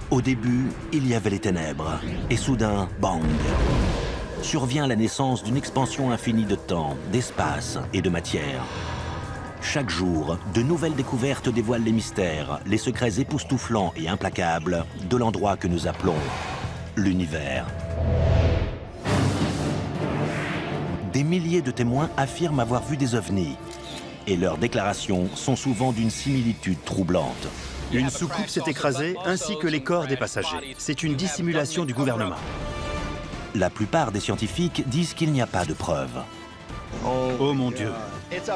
Au début, il y avait les ténèbres, et soudain, bang! Survient la naissance d'une expansion infinie de temps, d'espace et de matière. Chaque jour, de nouvelles découvertes dévoilent les mystères, les secrets époustouflants et implacables de l'endroit que nous appelons l'univers. Des milliers de témoins affirment avoir vu des ovnis, et leurs déclarations sont souvent d'une similitude troublante. Une soucoupe s'est écrasée, ainsi que les corps des passagers. C'est une dissimulation du gouvernement. La plupart des scientifiques disent qu'il n'y a pas de preuves. Oh mon Dieu!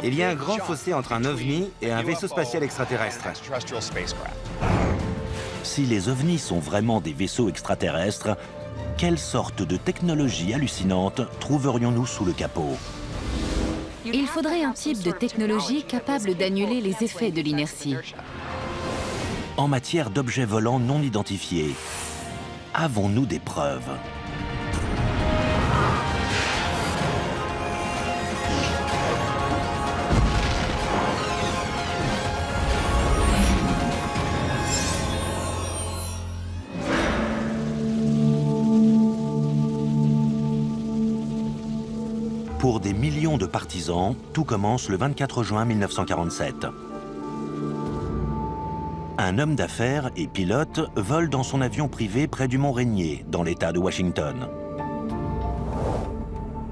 Il y a un grand fossé entre un ovni et un vaisseau spatial extraterrestre. Si les ovnis sont vraiment des vaisseaux extraterrestres, quelle sorte de technologie hallucinante trouverions-nous sous le capot? Il faudrait un type de technologie capable d'annuler les effets de l'inertie. En matière d'objets volants non identifiés, avons-nous des preuves? Pour des millions de partisans, tout commence le 24 juin 1947. Un homme d'affaires et pilote vole dans son avion privé près du mont Rainier, dans l'État de Washington.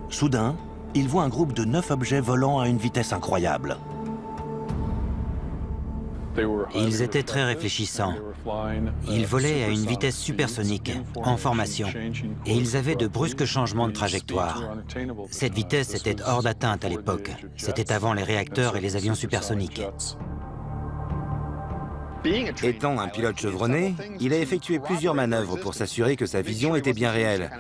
Soudain, il voit un groupe de 9 objets volant à une vitesse incroyable. Ils étaient très réfléchissants. Ils volaient à une vitesse supersonique, en formation, et ils avaient de brusques changements de trajectoire. Cette vitesse était hors d'atteinte à l'époque. C'était avant les réacteurs et les avions supersoniques. Étant un pilote chevronné, il a effectué plusieurs manœuvres pour s'assurer que sa vision était bien réelle,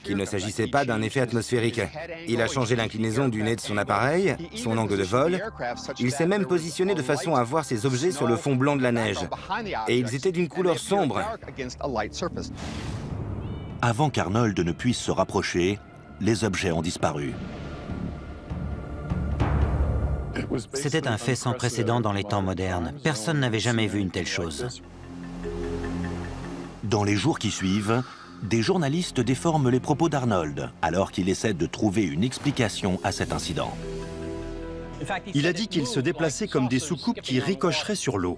qu'il ne s'agissait pas d'un effet atmosphérique. Il a changé l'inclinaison du nez de son appareil, son angle de vol. Il s'est même positionné de façon à voir ces objets sur le fond blanc de la neige. Et ils étaient d'une couleur sombre. Avant qu'Arnold ne puisse se rapprocher, les objets ont disparu. C'était un fait sans précédent dans les temps modernes. Personne n'avait jamais vu une telle chose. Dans les jours qui suivent, des journalistes déforment les propos d'Arnold, alors qu'il essaie de trouver une explication à cet incident. Il a dit qu'il se déplaçait comme des soucoupes qui ricocheraient sur l'eau.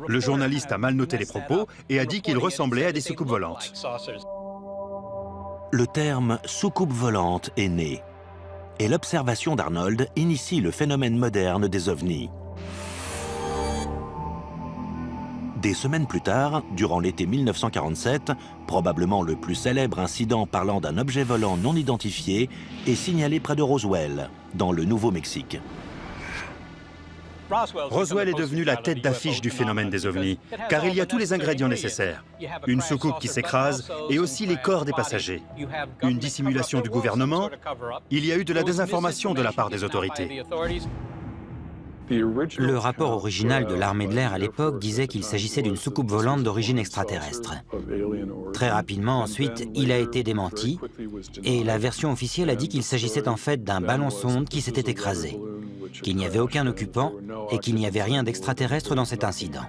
Le journaliste a mal noté les propos et a dit qu'il ressemblait à des soucoupes volantes. Le terme « soucoupe volante » est né. Et l'observation d'Arnold initie le phénomène moderne des ovnis. Des semaines plus tard, durant l'été 1947, probablement le plus célèbre incident parlant d'un objet volant non identifié est signalé près de Roswell, dans le Nouveau-Mexique. Roswell est devenu la tête d'affiche du phénomène des ovnis, car il y a tous les ingrédients nécessaires. Une soucoupe qui s'écrase et aussi les corps des passagers. Une dissimulation du gouvernement. Il y a eu de la désinformation de la part des autorités. Le rapport original de l'armée de l'air à l'époque disait qu'il s'agissait d'une soucoupe volante d'origine extraterrestre. Très rapidement ensuite, il a été démenti et la version officielle a dit qu'il s'agissait en fait d'un ballon-sonde qui s'était écrasé, qu'il n'y avait aucun occupant et qu'il n'y avait rien d'extraterrestre dans cet incident.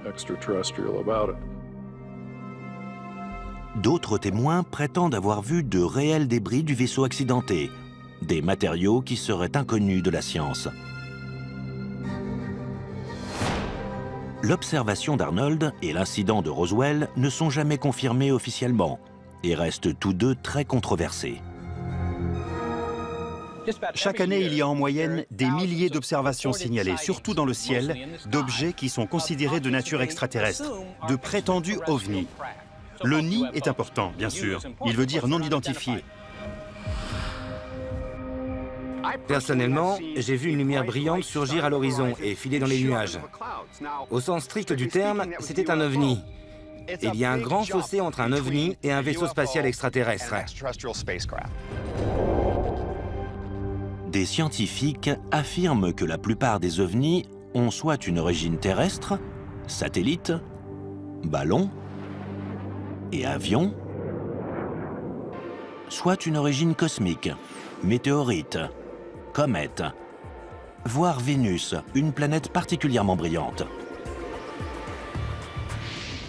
D'autres témoins prétendent avoir vu de réels débris du vaisseau accidenté, des matériaux qui seraient inconnus de la science. L'observation d'Arnold et l'incident de Roswell ne sont jamais confirmés officiellement et restent tous deux très controversés. Chaque année, il y a en moyenne des milliers d'observations signalées, surtout dans le ciel, d'objets qui sont considérés de nature extraterrestre, de prétendus ovnis. Le nid est important, bien sûr. Il veut dire non identifié. Personnellement, j'ai vu une lumière brillante surgir à l'horizon et filer dans les nuages. Au sens strict du terme, c'était un ovni. Il y a un grand fossé entre un ovni et un vaisseau spatial extraterrestre. Des scientifiques affirment que la plupart des ovnis ont soit une origine terrestre, Satellites, ballons et avions, soit une origine cosmique, météorite, comète, voire Vénus, une planète particulièrement brillante.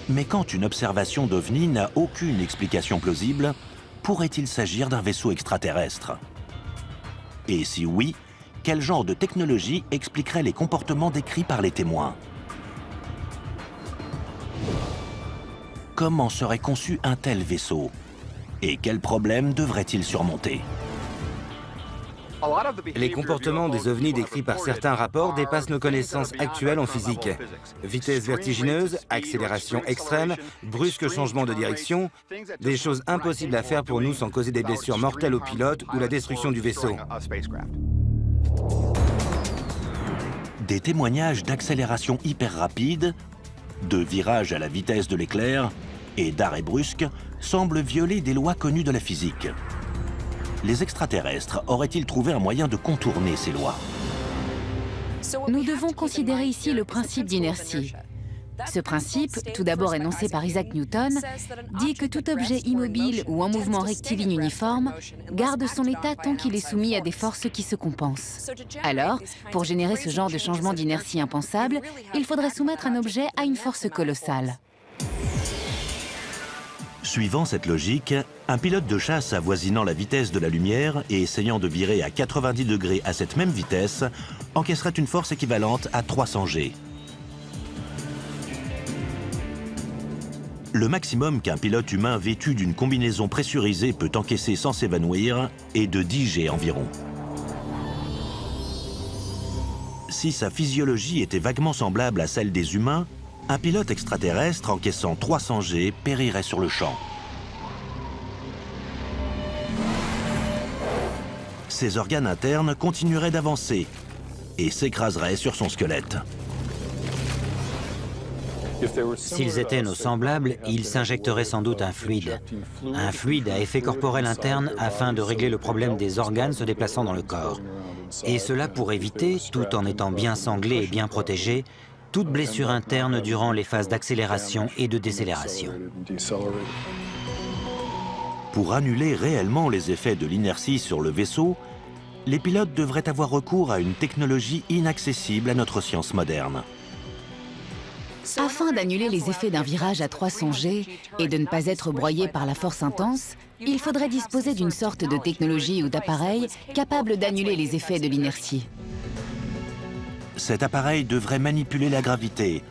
Mais quand une observation d'OVNI n'a aucune explication plausible, pourrait-il s'agir d'un vaisseau extraterrestre? Et si oui, quel genre de technologie expliquerait les comportements décrits par les témoins? Comment serait conçu un tel vaisseau? Et quels problèmes devrait-il surmonter? Les comportements des ovnis décrits par certains rapports dépassent nos connaissances actuelles en physique. Vitesse vertigineuse, accélération extrême, brusque changement de direction, des choses impossibles à faire pour nous sans causer des blessures mortelles aux pilotes ou la destruction du vaisseau. Des témoignages d'accélération hyper rapide, de virage à la vitesse de l'éclair et d'arrêt brusque semblent violer des lois connues de la physique. Les extraterrestres auraient-ils trouvé un moyen de contourner ces lois? Nous devons considérer ici le principe d'inertie. Ce principe, tout d'abord énoncé par Isaac Newton, dit que tout objet immobile ou en mouvement rectiligne uniforme garde son état tant qu'il est soumis à des forces qui se compensent. Alors, pour générer ce genre de changement d'inertie impensable, il faudrait soumettre un objet à une force colossale. Suivant cette logique, un pilote de chasse avoisinant la vitesse de la lumière et essayant de virer à 90 degrés à cette même vitesse encaisserait une force équivalente à 300 G. Le maximum qu'un pilote humain vêtu d'une combinaison pressurisée peut encaisser sans s'évanouir est de 10 G environ. Si sa physiologie était vaguement semblable à celle des humains, un pilote extraterrestre encaissant 300 G périrait sur le champ. Ses organes internes continueraient d'avancer et s'écraseraient sur son squelette. S'ils étaient nos semblables, ils s'injecteraient sans doute un fluide à effet corporel interne afin de régler le problème des organes se déplaçant dans le corps. Et cela pour éviter, tout en étant bien sanglés et bien protégés, toute blessure interne durant les phases d'accélération et de décélération. Pour annuler réellement les effets de l'inertie sur le vaisseau, les pilotes devraient avoir recours à une technologie inaccessible à notre science moderne. Afin d'annuler les effets d'un virage à 300 G et de ne pas être broyé par la force intense, il faudrait disposer d'une sorte de technologie ou d'appareil capable d'annuler les effets de l'inertie. Cet appareil devrait manipuler la gravité,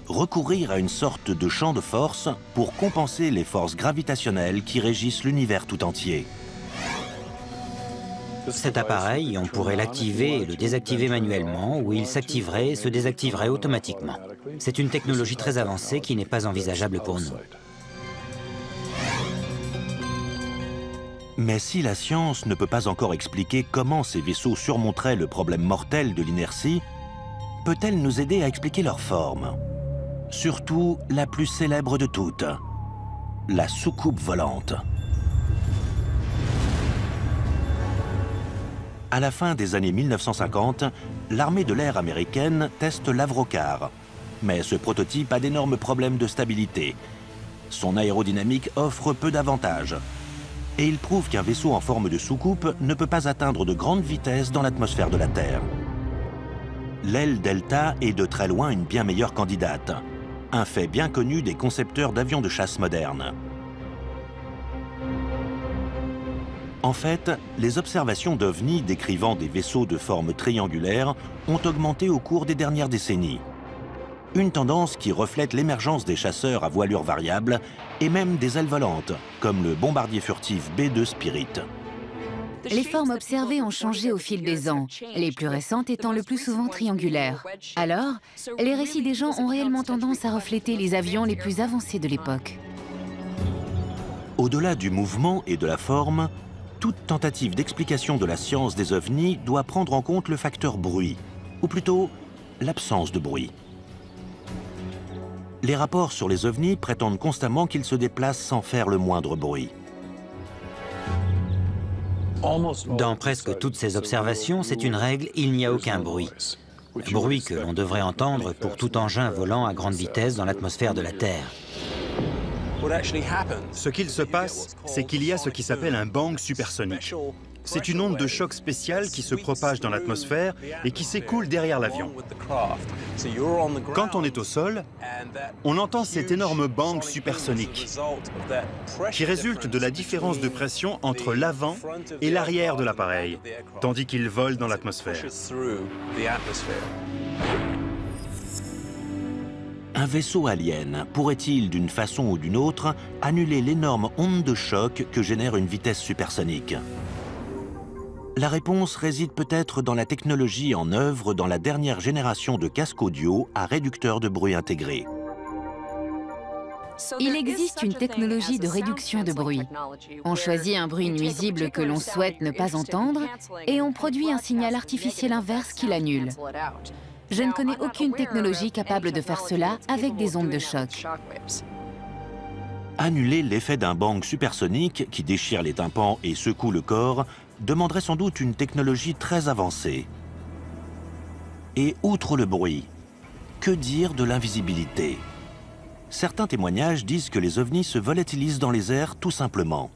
recourir à une sorte de champ de force pour compenser les forces gravitationnelles qui régissent l'univers tout entier. Cet appareil, on pourrait l'activer et le désactiver manuellement, ou il s'activerait et se désactiverait automatiquement. C'est une technologie très avancée qui n'est pas envisageable pour nous. Mais si la science ne peut pas encore expliquer comment ces vaisseaux surmonteraient le problème mortel de l'inertie, peut-elle nous aider à expliquer leur forme? Surtout la plus célèbre de toutes, la soucoupe volante. À la fin des années 1950, l'armée de l'air américaine teste l'Avrocar. Mais ce prototype a d'énormes problèmes de stabilité. Son aérodynamique offre peu d'avantages. Et il prouve qu'un vaisseau en forme de soucoupe ne peut pas atteindre de grandes vitesses dans l'atmosphère de la Terre. L'aile Delta est de très loin une bien meilleure candidate. Un fait bien connu des concepteurs d'avions de chasse modernes. En fait, les observations d'OVNI décrivant des vaisseaux de forme triangulaire ont augmenté au cours des dernières décennies. Une tendance qui reflète l'émergence des chasseurs à voilure variable et même des ailes volantes, comme le bombardier furtif B-2 Spirit. Les formes observées ont changé au fil des ans, les plus récentes étant le plus souvent triangulaires. Alors, les récits des gens ont réellement tendance à refléter les avions les plus avancés de l'époque. Au-delà du mouvement et de la forme, toute tentative d'explication de la science des ovnis doit prendre en compte le facteur bruit, ou plutôt l'absence de bruit. Les rapports sur les ovnis prétendent constamment qu'ils se déplacent sans faire le moindre bruit. Dans presque toutes ces observations, c'est une règle, il n'y a aucun bruit. bruit que l'on devrait entendre pour tout engin volant à grande vitesse dans l'atmosphère de la Terre. Ce qu'il se passe, c'est qu'il y a ce qui s'appelle un bang supersonique. C'est une onde de choc spéciale qui se propage dans l'atmosphère et qui s'écoule derrière l'avion. Quand on est au sol, on entend cet énorme bang supersonique qui résulte de la différence de pression entre l'avant et l'arrière de l'appareil, tandis qu'il vole dans l'atmosphère. Un vaisseau alien pourrait-il, d'une façon ou d'une autre, annuler l'énorme onde de choc que génère une vitesse supersonique? La réponse réside peut-être dans la technologie en œuvre dans la dernière génération de casques audio à réducteur de bruit intégré. Il existe une technologie de réduction de bruit. On choisit un bruit nuisible que l'on souhaite ne pas entendre et on produit un signal artificiel inverse qui l'annule. Je ne connais aucune technologie capable de faire cela avec des ondes de choc. Annuler l'effet d'un bang supersonique qui déchire les tympans et secoue le corps demanderait sans doute une technologie très avancée. Et outre le bruit, que dire de l'invisibilité? Certains témoignages disent que les ovnis se volatilisent dans les airs tout simplement.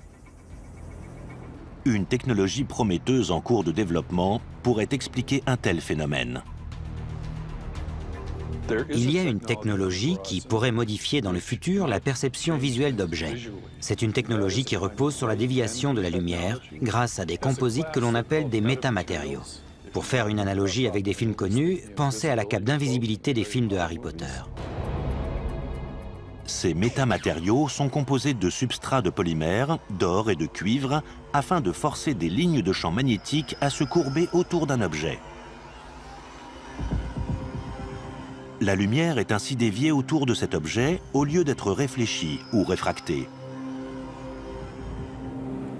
Une technologie prometteuse en cours de développement pourrait expliquer un tel phénomène. Il y a une technologie qui pourrait modifier dans le futur la perception visuelle d'objets. C'est une technologie qui repose sur la déviation de la lumière grâce à des composites que l'on appelle des métamatériaux. Pour faire une analogie avec des films connus, pensez à la cape d'invisibilité des films de Harry Potter. Ces métamatériaux sont composés de substrats de polymère, d'or et de cuivre afin de forcer des lignes de champ magnétique à se courber autour d'un objet. La lumière est ainsi déviée autour de cet objet au lieu d'être réfléchie ou réfractée.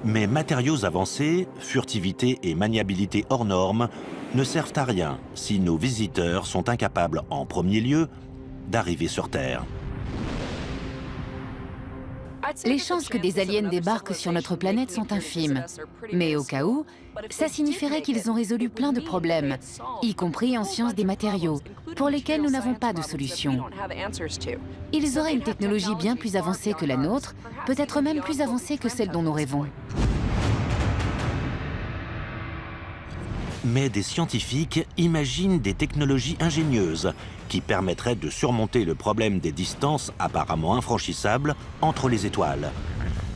Mais matériaux avancés, furtivité et maniabilité hors normes ne servent à rien si nos visiteurs sont incapables, en premier lieu, d'arriver sur Terre. Les chances que des aliens débarquent sur notre planète sont infimes. Mais au cas où, ça signifierait qu'ils ont résolu plein de problèmes, y compris en sciences des matériaux, pour lesquels nous n'avons pas de solution. Ils auraient une technologie bien plus avancée que la nôtre, peut-être même plus avancée que celle dont nous rêvons. Mais des scientifiques imaginent des technologies ingénieuses qui permettraient de surmonter le problème des distances apparemment infranchissables entre les étoiles.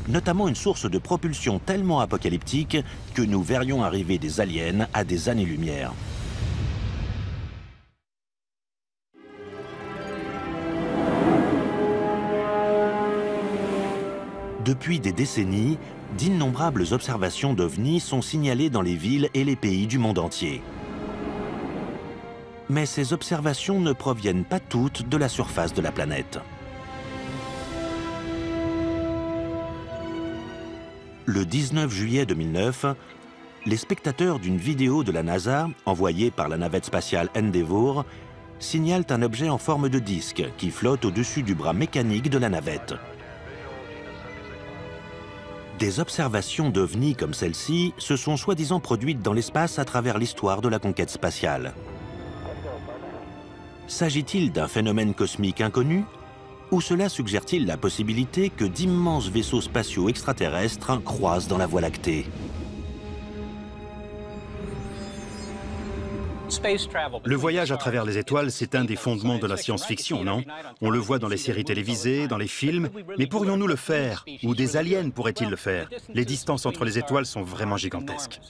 Notamment une source de propulsion tellement apocalyptique que nous verrions arriver des aliens à des années-lumière. Depuis des décennies, d'innombrables observations d'ovnis sont signalées dans les villes et les pays du monde entier. Mais ces observations ne proviennent pas toutes de la surface de la planète. Le 19 juillet 2009, les spectateurs d'une vidéo de la NASA, envoyée par la navette spatiale Endeavour, signalent un objet en forme de disque qui flotte au-dessus du bras mécanique de la navette. Des observations d'ovnis comme celle-ci se sont soi-disant produites dans l'espace à travers l'histoire de la conquête spatiale. S'agit-il d'un phénomène cosmique inconnu? Ou cela suggère-t-il la possibilité que d'immenses vaisseaux spatiaux extraterrestres croisent dans la Voie lactée? Le voyage à travers les étoiles, c'est un des fondements de la science-fiction, non? On le voit dans les séries télévisées, dans les films, mais pourrions-nous le faire? Ou des aliens pourraient-ils le faire? Les distances entre les étoiles sont vraiment gigantesques.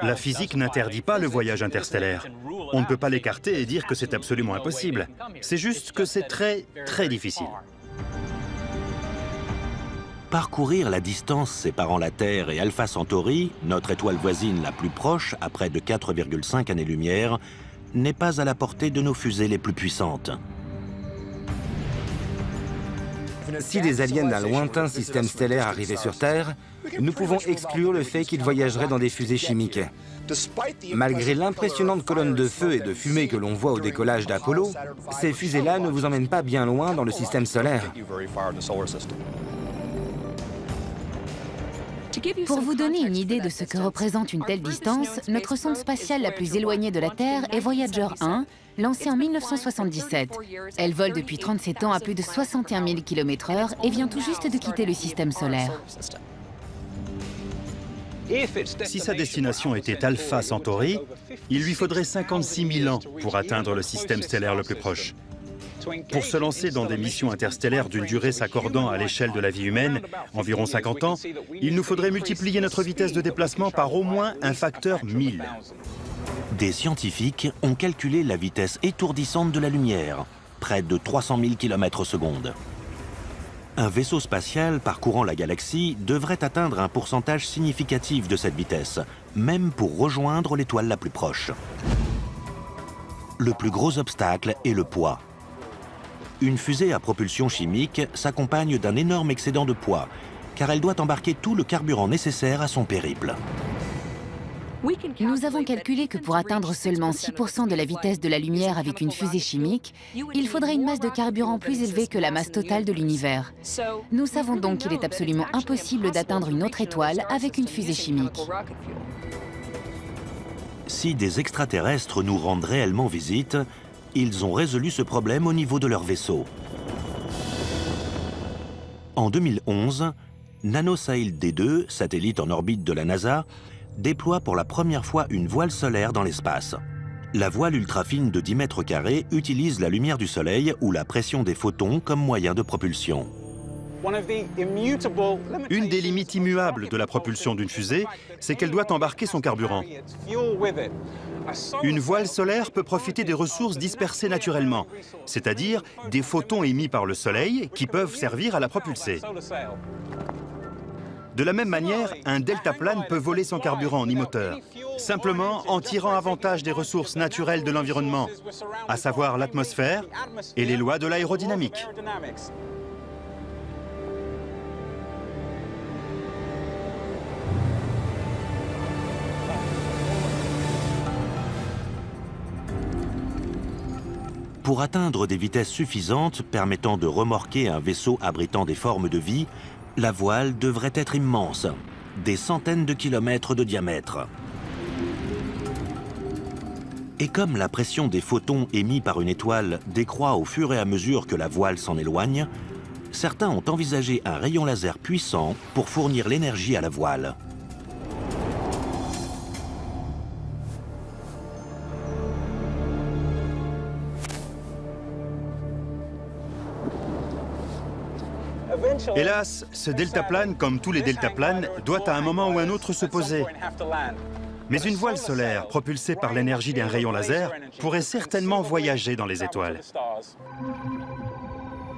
La physique n'interdit pas le voyage interstellaire. On ne peut pas l'écarter et dire que c'est absolument impossible. C'est juste que c'est très, très difficile. Parcourir la distance séparant la Terre et Alpha Centauri, notre étoile voisine la plus proche à près de 4,5 années-lumière, n'est pas à la portée de nos fusées les plus puissantes. Si des aliens d'un lointain système stellaire arrivaient sur Terre, nous pouvons exclure le fait qu'ils voyageraient dans des fusées chimiques. Malgré l'impressionnante colonne de feu et de fumée que l'on voit au décollage d'Apollo, ces fusées-là ne vous emmènent pas bien loin dans le système solaire. Pour vous donner une idée de ce que représente une telle distance, notre sonde spatiale la plus éloignée de la Terre est Voyager 1, lancée en 1977. Elle vole depuis 37 ans à plus de 61 000 km/h et vient tout juste de quitter le système solaire. Si sa destination était Alpha Centauri, il lui faudrait 56 000 ans pour atteindre le système stellaire le plus proche. Pour se lancer dans des missions interstellaires d'une durée s'accordant à l'échelle de la vie humaine, environ 50 ans, il nous faudrait multiplier notre vitesse de déplacement par au moins un facteur 1000. Des scientifiques ont calculé la vitesse étourdissante de la lumière, près de 300 000 km/s. Un vaisseau spatial parcourant la galaxie devrait atteindre un pourcentage significatif de cette vitesse, même pour rejoindre l'étoile la plus proche. Le plus gros obstacle est le poids. Une fusée à propulsion chimique s'accompagne d'un énorme excédent de poids, car elle doit embarquer tout le carburant nécessaire à son périple. Nous avons calculé que pour atteindre seulement 6% de la vitesse de la lumière avec une fusée chimique, il faudrait une masse de carburant plus élevée que la masse totale de l'univers. Nous savons donc qu'il est absolument impossible d'atteindre une autre étoile avec une fusée chimique. Si des extraterrestres nous rendent réellement visite, ils ont résolu ce problème au niveau de leur vaisseau. En 2011, NanoSail D2, satellite en orbite de la NASA, déploie pour la première fois une voile solaire dans l'espace. La voile ultra-fine de 10 mètres carrés utilise la lumière du soleil ou la pression des photons comme moyen de propulsion. Une des limites immuables de la propulsion d'une fusée, c'est qu'elle doit embarquer son carburant. Une voile solaire peut profiter des ressources dispersées naturellement, c'est-à-dire des photons émis par le soleil qui peuvent servir à la propulser. De la même manière, un deltaplane peut voler son carburant en e-moteur, simplement en tirant avantage des ressources naturelles de l'environnement, à savoir l'atmosphère et les lois de l'aérodynamique. Pour atteindre des vitesses suffisantes permettant de remorquer un vaisseau abritant des formes de vie, la voile devrait être immense, des centaines de kilomètres de diamètre. Et comme la pression des photons émis par une étoile décroît au fur et à mesure que la voile s'en éloigne, certains ont envisagé un rayon laser puissant pour fournir l'énergie à la voile. Hélas, ce deltaplane, comme tous les deltaplanes, doit à un moment ou un autre se poser. Mais une voile solaire, propulsée par l'énergie d'un rayon laser, pourrait certainement voyager dans les étoiles.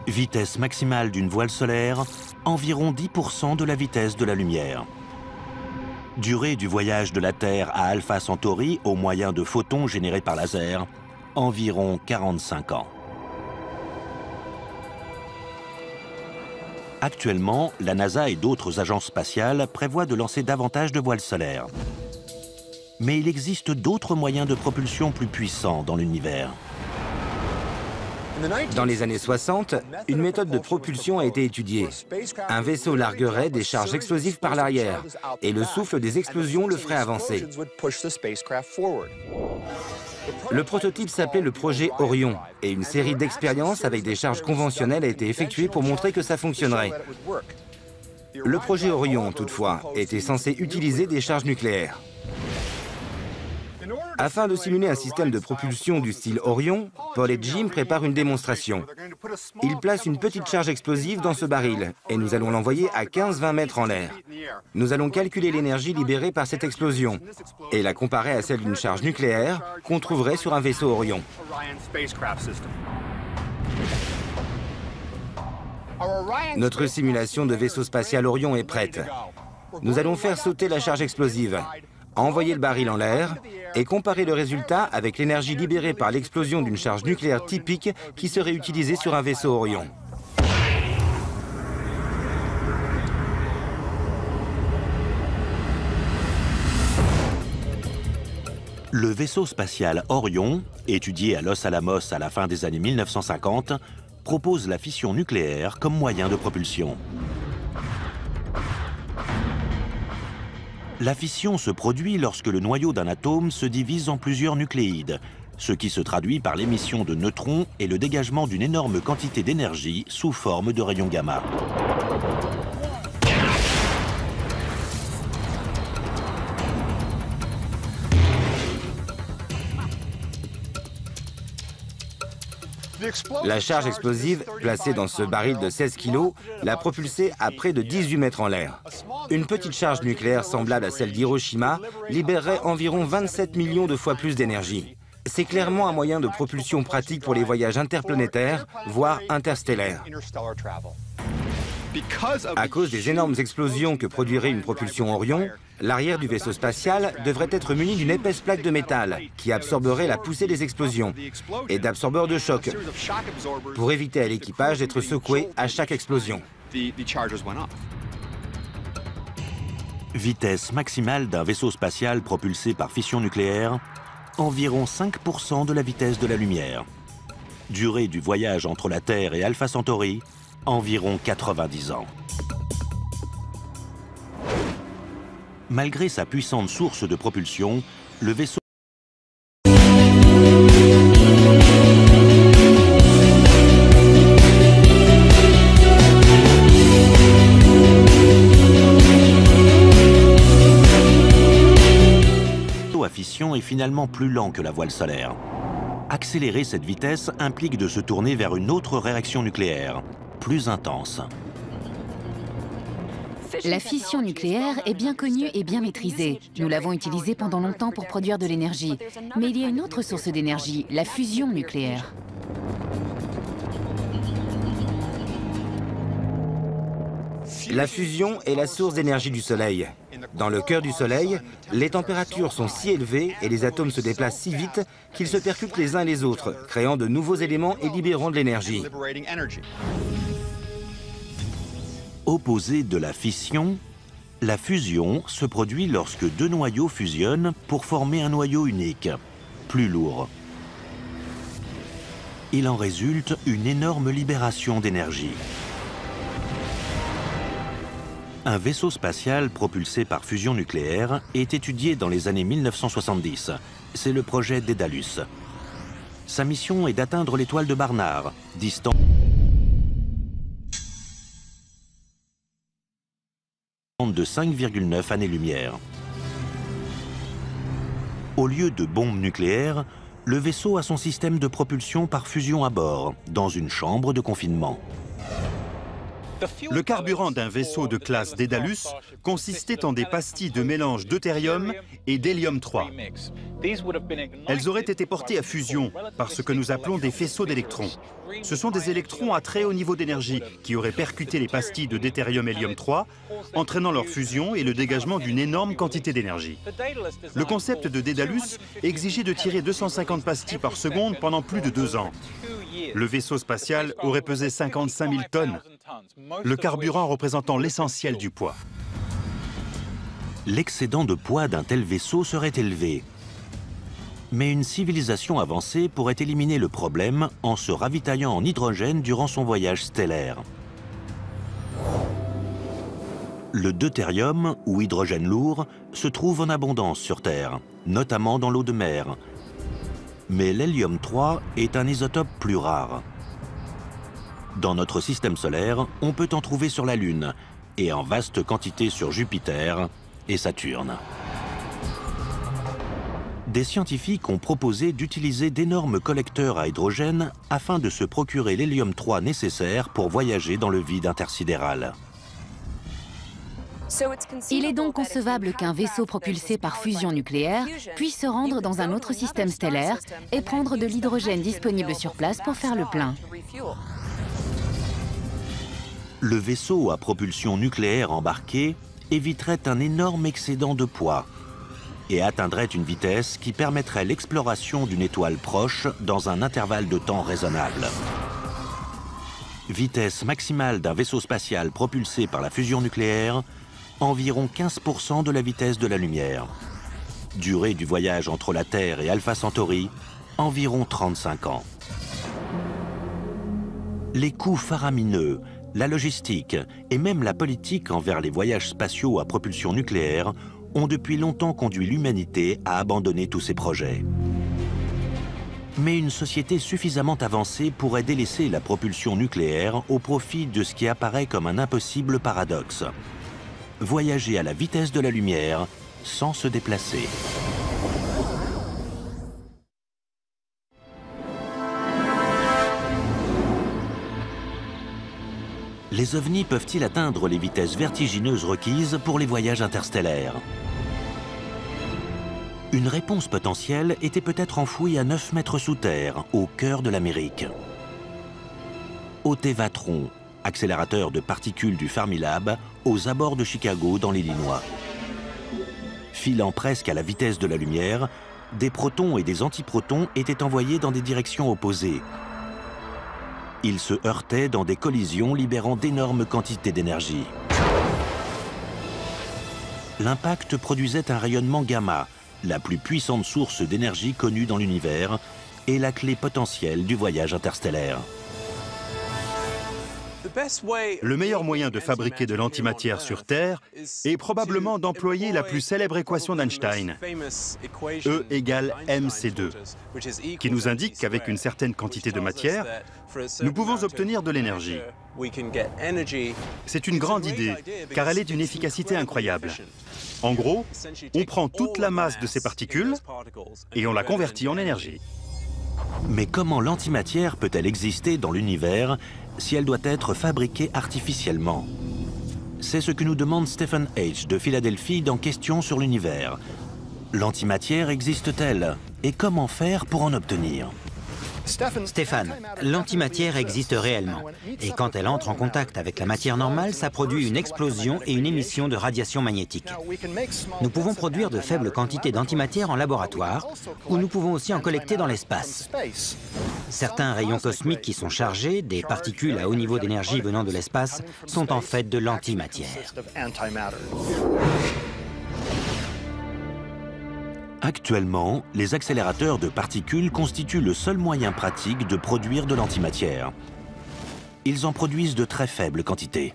Vitesse maximale d'une voile solaire, environ 10% de la vitesse de la lumière. Durée du voyage de la Terre à Alpha Centauri au moyen de photons générés par laser, environ 45 ans. Actuellement, la NASA et d'autres agences spatiales prévoient de lancer davantage de voiles solaires. Mais il existe d'autres moyens de propulsion plus puissants dans l'univers. Dans les années 60, une méthode de propulsion a été étudiée. Un vaisseau larguerait des charges explosives par l'arrière, et le souffle des explosions le ferait avancer. Le prototype s'appelait le projet Orion, et une série d'expériences avec des charges conventionnelles a été effectuée pour montrer que ça fonctionnerait. Le projet Orion, toutefois, était censé utiliser des charges nucléaires. Afin de simuler un système de propulsion du style Orion, Paul et Jim préparent une démonstration. Ils placent une petite charge explosive dans ce baril et nous allons l'envoyer à 15-20 mètres en l'air. Nous allons calculer l'énergie libérée par cette explosion et la comparer à celle d'une charge nucléaire qu'on trouverait sur un vaisseau Orion. Notre simulation de vaisseau spatial Orion est prête. Nous allons faire sauter la charge explosive, envoyer le baril en l'air et comparer le résultat avec l'énergie libérée par l'explosion d'une charge nucléaire typique qui serait utilisée sur un vaisseau Orion. Le vaisseau spatial Orion, étudié à Los Alamos à la fin des années 1950, propose la fission nucléaire comme moyen de propulsion. La fission se produit lorsque le noyau d'un atome se divise en plusieurs nucléides, ce qui se traduit par l'émission de neutrons et le dégagement d'une énorme quantité d'énergie sous forme de rayons gamma. La charge explosive, placée dans ce baril de 16 kg, l'a propulsé à près de 18 mètres en l'air. Une petite charge nucléaire semblable à celle d'Hiroshima libérerait environ 27 millions de fois plus d'énergie. C'est clairement un moyen de propulsion pratique pour les voyages interplanétaires, voire interstellaires. À cause des énormes explosions que produirait une propulsion Orion, l'arrière du vaisseau spatial devrait être muni d'une épaisse plaque de métal qui absorberait la poussée des explosions et d'absorbeurs de choc pour éviter à l'équipage d'être secoué à chaque explosion. Vitesse maximale d'un vaisseau spatial propulsé par fission nucléaire, environ 5% de la vitesse de la lumière. Durée du voyage entre la Terre et Alpha Centauri, environ 90 ans. Malgré sa puissante source de propulsion, le vaisseau à fission est finalement plus lent que la voile solaire. Accélérer cette vitesse implique de se tourner vers une autre réaction nucléaire, plus intense. La fission nucléaire est bien connue et bien maîtrisée. Nous l'avons utilisée pendant longtemps pour produire de l'énergie. Mais il y a une autre source d'énergie, la fusion nucléaire. La fusion est la source d'énergie du Soleil. Dans le cœur du Soleil, les températures sont si élevées et les atomes se déplacent si vite qu'ils se percutent les uns les autres, créant de nouveaux éléments et libérant de l'énergie. Opposée de la fission, la fusion se produit lorsque deux noyaux fusionnent pour former un noyau unique, plus lourd. Il en résulte une énorme libération d'énergie. Un vaisseau spatial propulsé par fusion nucléaire est étudié dans les années 1970. C'est le projet Daedalus. Sa mission est d'atteindre l'étoile de Barnard, distante de 5,9 années-lumière. Au lieu de bombes nucléaires, le vaisseau a son système de propulsion par fusion à bord, dans une chambre de confinement. Le carburant d'un vaisseau de classe Daedalus consistait en des pastilles de mélange deutérium et d'hélium-3. Elles auraient été portées à fusion par ce que nous appelons des faisceaux d'électrons. Ce sont des électrons à très haut niveau d'énergie qui auraient percuté les pastilles de deutérium-hélium-3, entraînant leur fusion et le dégagement d'une énorme quantité d'énergie. Le concept de Daedalus exigeait de tirer 250 pastilles par seconde pendant plus de 2 ans. Le vaisseau spatial aurait pesé 55 000 tonnes, le carburant représentant l'essentiel du poids. L'excédent de poids d'un tel vaisseau serait élevé. Mais une civilisation avancée pourrait éliminer le problème en se ravitaillant en hydrogène durant son voyage stellaire. Le deutérium, ou hydrogène lourd, se trouve en abondance sur Terre, notamment dans l'eau de mer. Mais l'hélium-3 est un isotope plus rare. Dans notre système solaire, on peut en trouver sur la Lune et en vaste quantité sur Jupiter et Saturne. Des scientifiques ont proposé d'utiliser d'énormes collecteurs à hydrogène afin de se procurer l'hélium-3 nécessaire pour voyager dans le vide intersidéral. Il est donc concevable qu'un vaisseau propulsé par fusion nucléaire puisse se rendre dans un autre système stellaire et prendre de l'hydrogène disponible sur place pour faire le plein. Le vaisseau à propulsion nucléaire embarqué éviterait un énorme excédent de poids et atteindrait une vitesse qui permettrait l'exploration d'une étoile proche dans un intervalle de temps raisonnable. Vitesse maximale d'un vaisseau spatial propulsé par la fusion nucléaire, environ 15% de la vitesse de la lumière. Durée du voyage entre la Terre et Alpha Centauri, environ 35 ans. Les coûts faramineux, la logistique et même la politique envers les voyages spatiaux à propulsion nucléaire ont depuis longtemps conduit l'humanité à abandonner tous ces projets. Mais une société suffisamment avancée pourrait délaisser la propulsion nucléaire au profit de ce qui apparaît comme un impossible paradoxe. Voyager à la vitesse de la lumière sans se déplacer. Les ovnis peuvent-ils atteindre les vitesses vertigineuses requises pour les voyages interstellaires? Une réponse potentielle était peut-être enfouie à 9 mètres sous terre, au cœur de l'Amérique. Au Tevatron, accélérateur de particules du Fermilab, aux abords de Chicago, dans l'Illinois. Filant presque à la vitesse de la lumière, des protons et des antiprotons étaient envoyés dans des directions opposées. Ils se heurtaient dans des collisions libérant d'énormes quantités d'énergie. L'impact produisait un rayonnement gamma, la plus puissante source d'énergie connue dans l'univers et la clé potentielle du voyage interstellaire. Le meilleur moyen de fabriquer de l'antimatière sur Terre est probablement d'employer la plus célèbre équation d'Einstein, E égale mc2, qui nous indique qu'avec une certaine quantité de matière, nous pouvons obtenir de l'énergie. C'est une grande idée, car elle est d'une efficacité incroyable. En gros, on prend toute la masse de ces particules et on la convertit en énergie. Mais comment l'antimatière peut-elle exister dans l'univers si elle doit être fabriquée artificiellement? C'est ce que nous demande Stephen H. de Philadelphie dans Questions sur l'univers. L'antimatière existe-t-elle? Et comment faire pour en obtenir? Stéphane, l'antimatière existe réellement. Et quand elle entre en contact avec la matière normale, ça produit une explosion et une émission de radiation magnétique. Nous pouvons produire de faibles quantités d'antimatière en laboratoire, ou nous pouvons aussi en collecter dans l'espace. Certains rayons cosmiques qui sont chargés, des particules à haut niveau d'énergie venant de l'espace, sont en fait de l'antimatière. Actuellement, les accélérateurs de particules constituent le seul moyen pratique de produire de l'antimatière. Ils en produisent de très faibles quantités.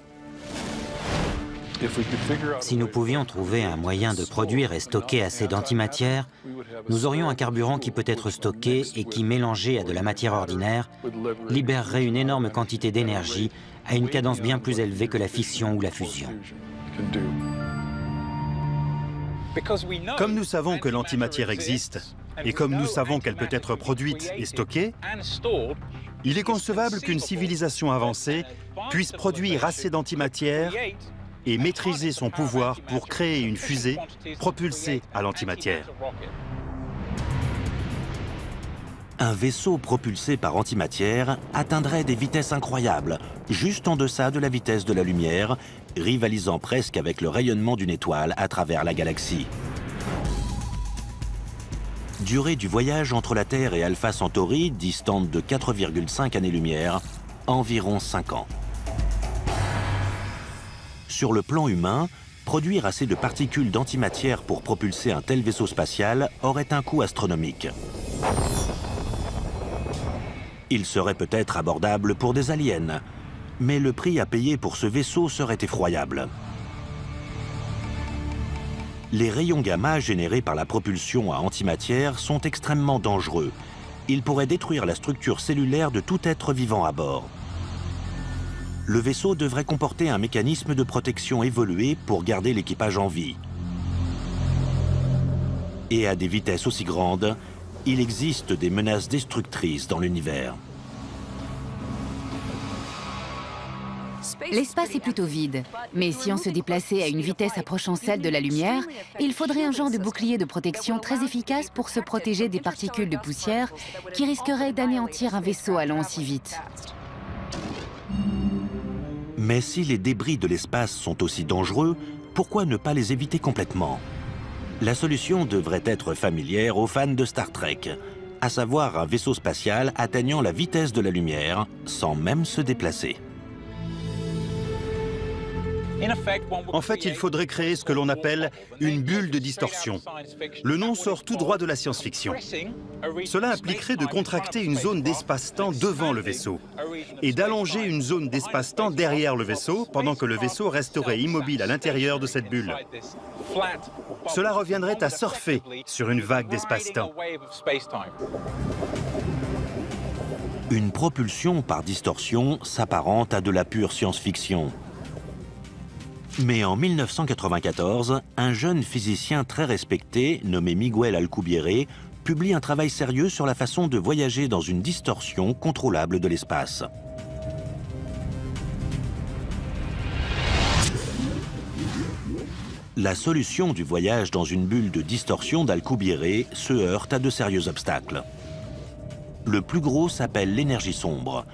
Si nous pouvions trouver un moyen de produire et stocker assez d'antimatière, nous aurions un carburant qui peut être stocké et qui, mélangé à de la matière ordinaire, libérerait une énorme quantité d'énergie à une cadence bien plus élevée que la fission ou la fusion. Comme nous savons que l'antimatière existe, et comme nous savons qu'elle peut être produite et stockée, il est concevable qu'une civilisation avancée puisse produire assez d'antimatière et maîtriser son pouvoir pour créer une fusée propulsée à l'antimatière. Un vaisseau propulsé par antimatière atteindrait des vitesses incroyables, juste en deçà de la vitesse de la lumière, rivalisant presque avec le rayonnement d'une étoile à travers la galaxie. Durée du voyage entre la Terre et Alpha Centauri, distante de 4,5 années-lumière, environ 5 ans. Sur le plan humain, produire assez de particules d'antimatière pour propulser un tel vaisseau spatial aurait un coût astronomique. Il serait peut-être abordable pour des aliens, mais le prix à payer pour ce vaisseau serait effroyable. Les rayons gamma générés par la propulsion à antimatière sont extrêmement dangereux. Ils pourraient détruire la structure cellulaire de tout être vivant à bord. Le vaisseau devrait comporter un mécanisme de protection évolué pour garder l'équipage en vie. Et à des vitesses aussi grandes, il existe des menaces destructrices dans l'univers. L'espace est plutôt vide, mais si on se déplaçait à une vitesse approchant celle de la lumière, il faudrait un genre de bouclier de protection très efficace pour se protéger des particules de poussière qui risqueraient d'anéantir un vaisseau allant aussi vite. Mais si les débris de l'espace sont aussi dangereux, pourquoi ne pas les éviter complètement? La solution devrait être familière aux fans de Star Trek, à savoir un vaisseau spatial atteignant la vitesse de la lumière sans même se déplacer. En fait, il faudrait créer ce que l'on appelle une bulle de distorsion. Le nom sort tout droit de la science-fiction. Cela impliquerait de contracter une zone d'espace-temps devant le vaisseau et d'allonger une zone d'espace-temps derrière le vaisseau pendant que le vaisseau resterait immobile à l'intérieur de cette bulle. Cela reviendrait à surfer sur une vague d'espace-temps. Une propulsion par distorsion s'apparente à de la pure science-fiction. Mais en 1994, un jeune physicien très respecté, nommé Miguel Alcubierre, publie un travail sérieux sur la façon de voyager dans une distorsion contrôlable de l'espace. La solution du voyage dans une bulle de distorsion d'Alcubierre se heurte à de sérieux obstacles. Le plus gros s'appelle l'énergie sombre,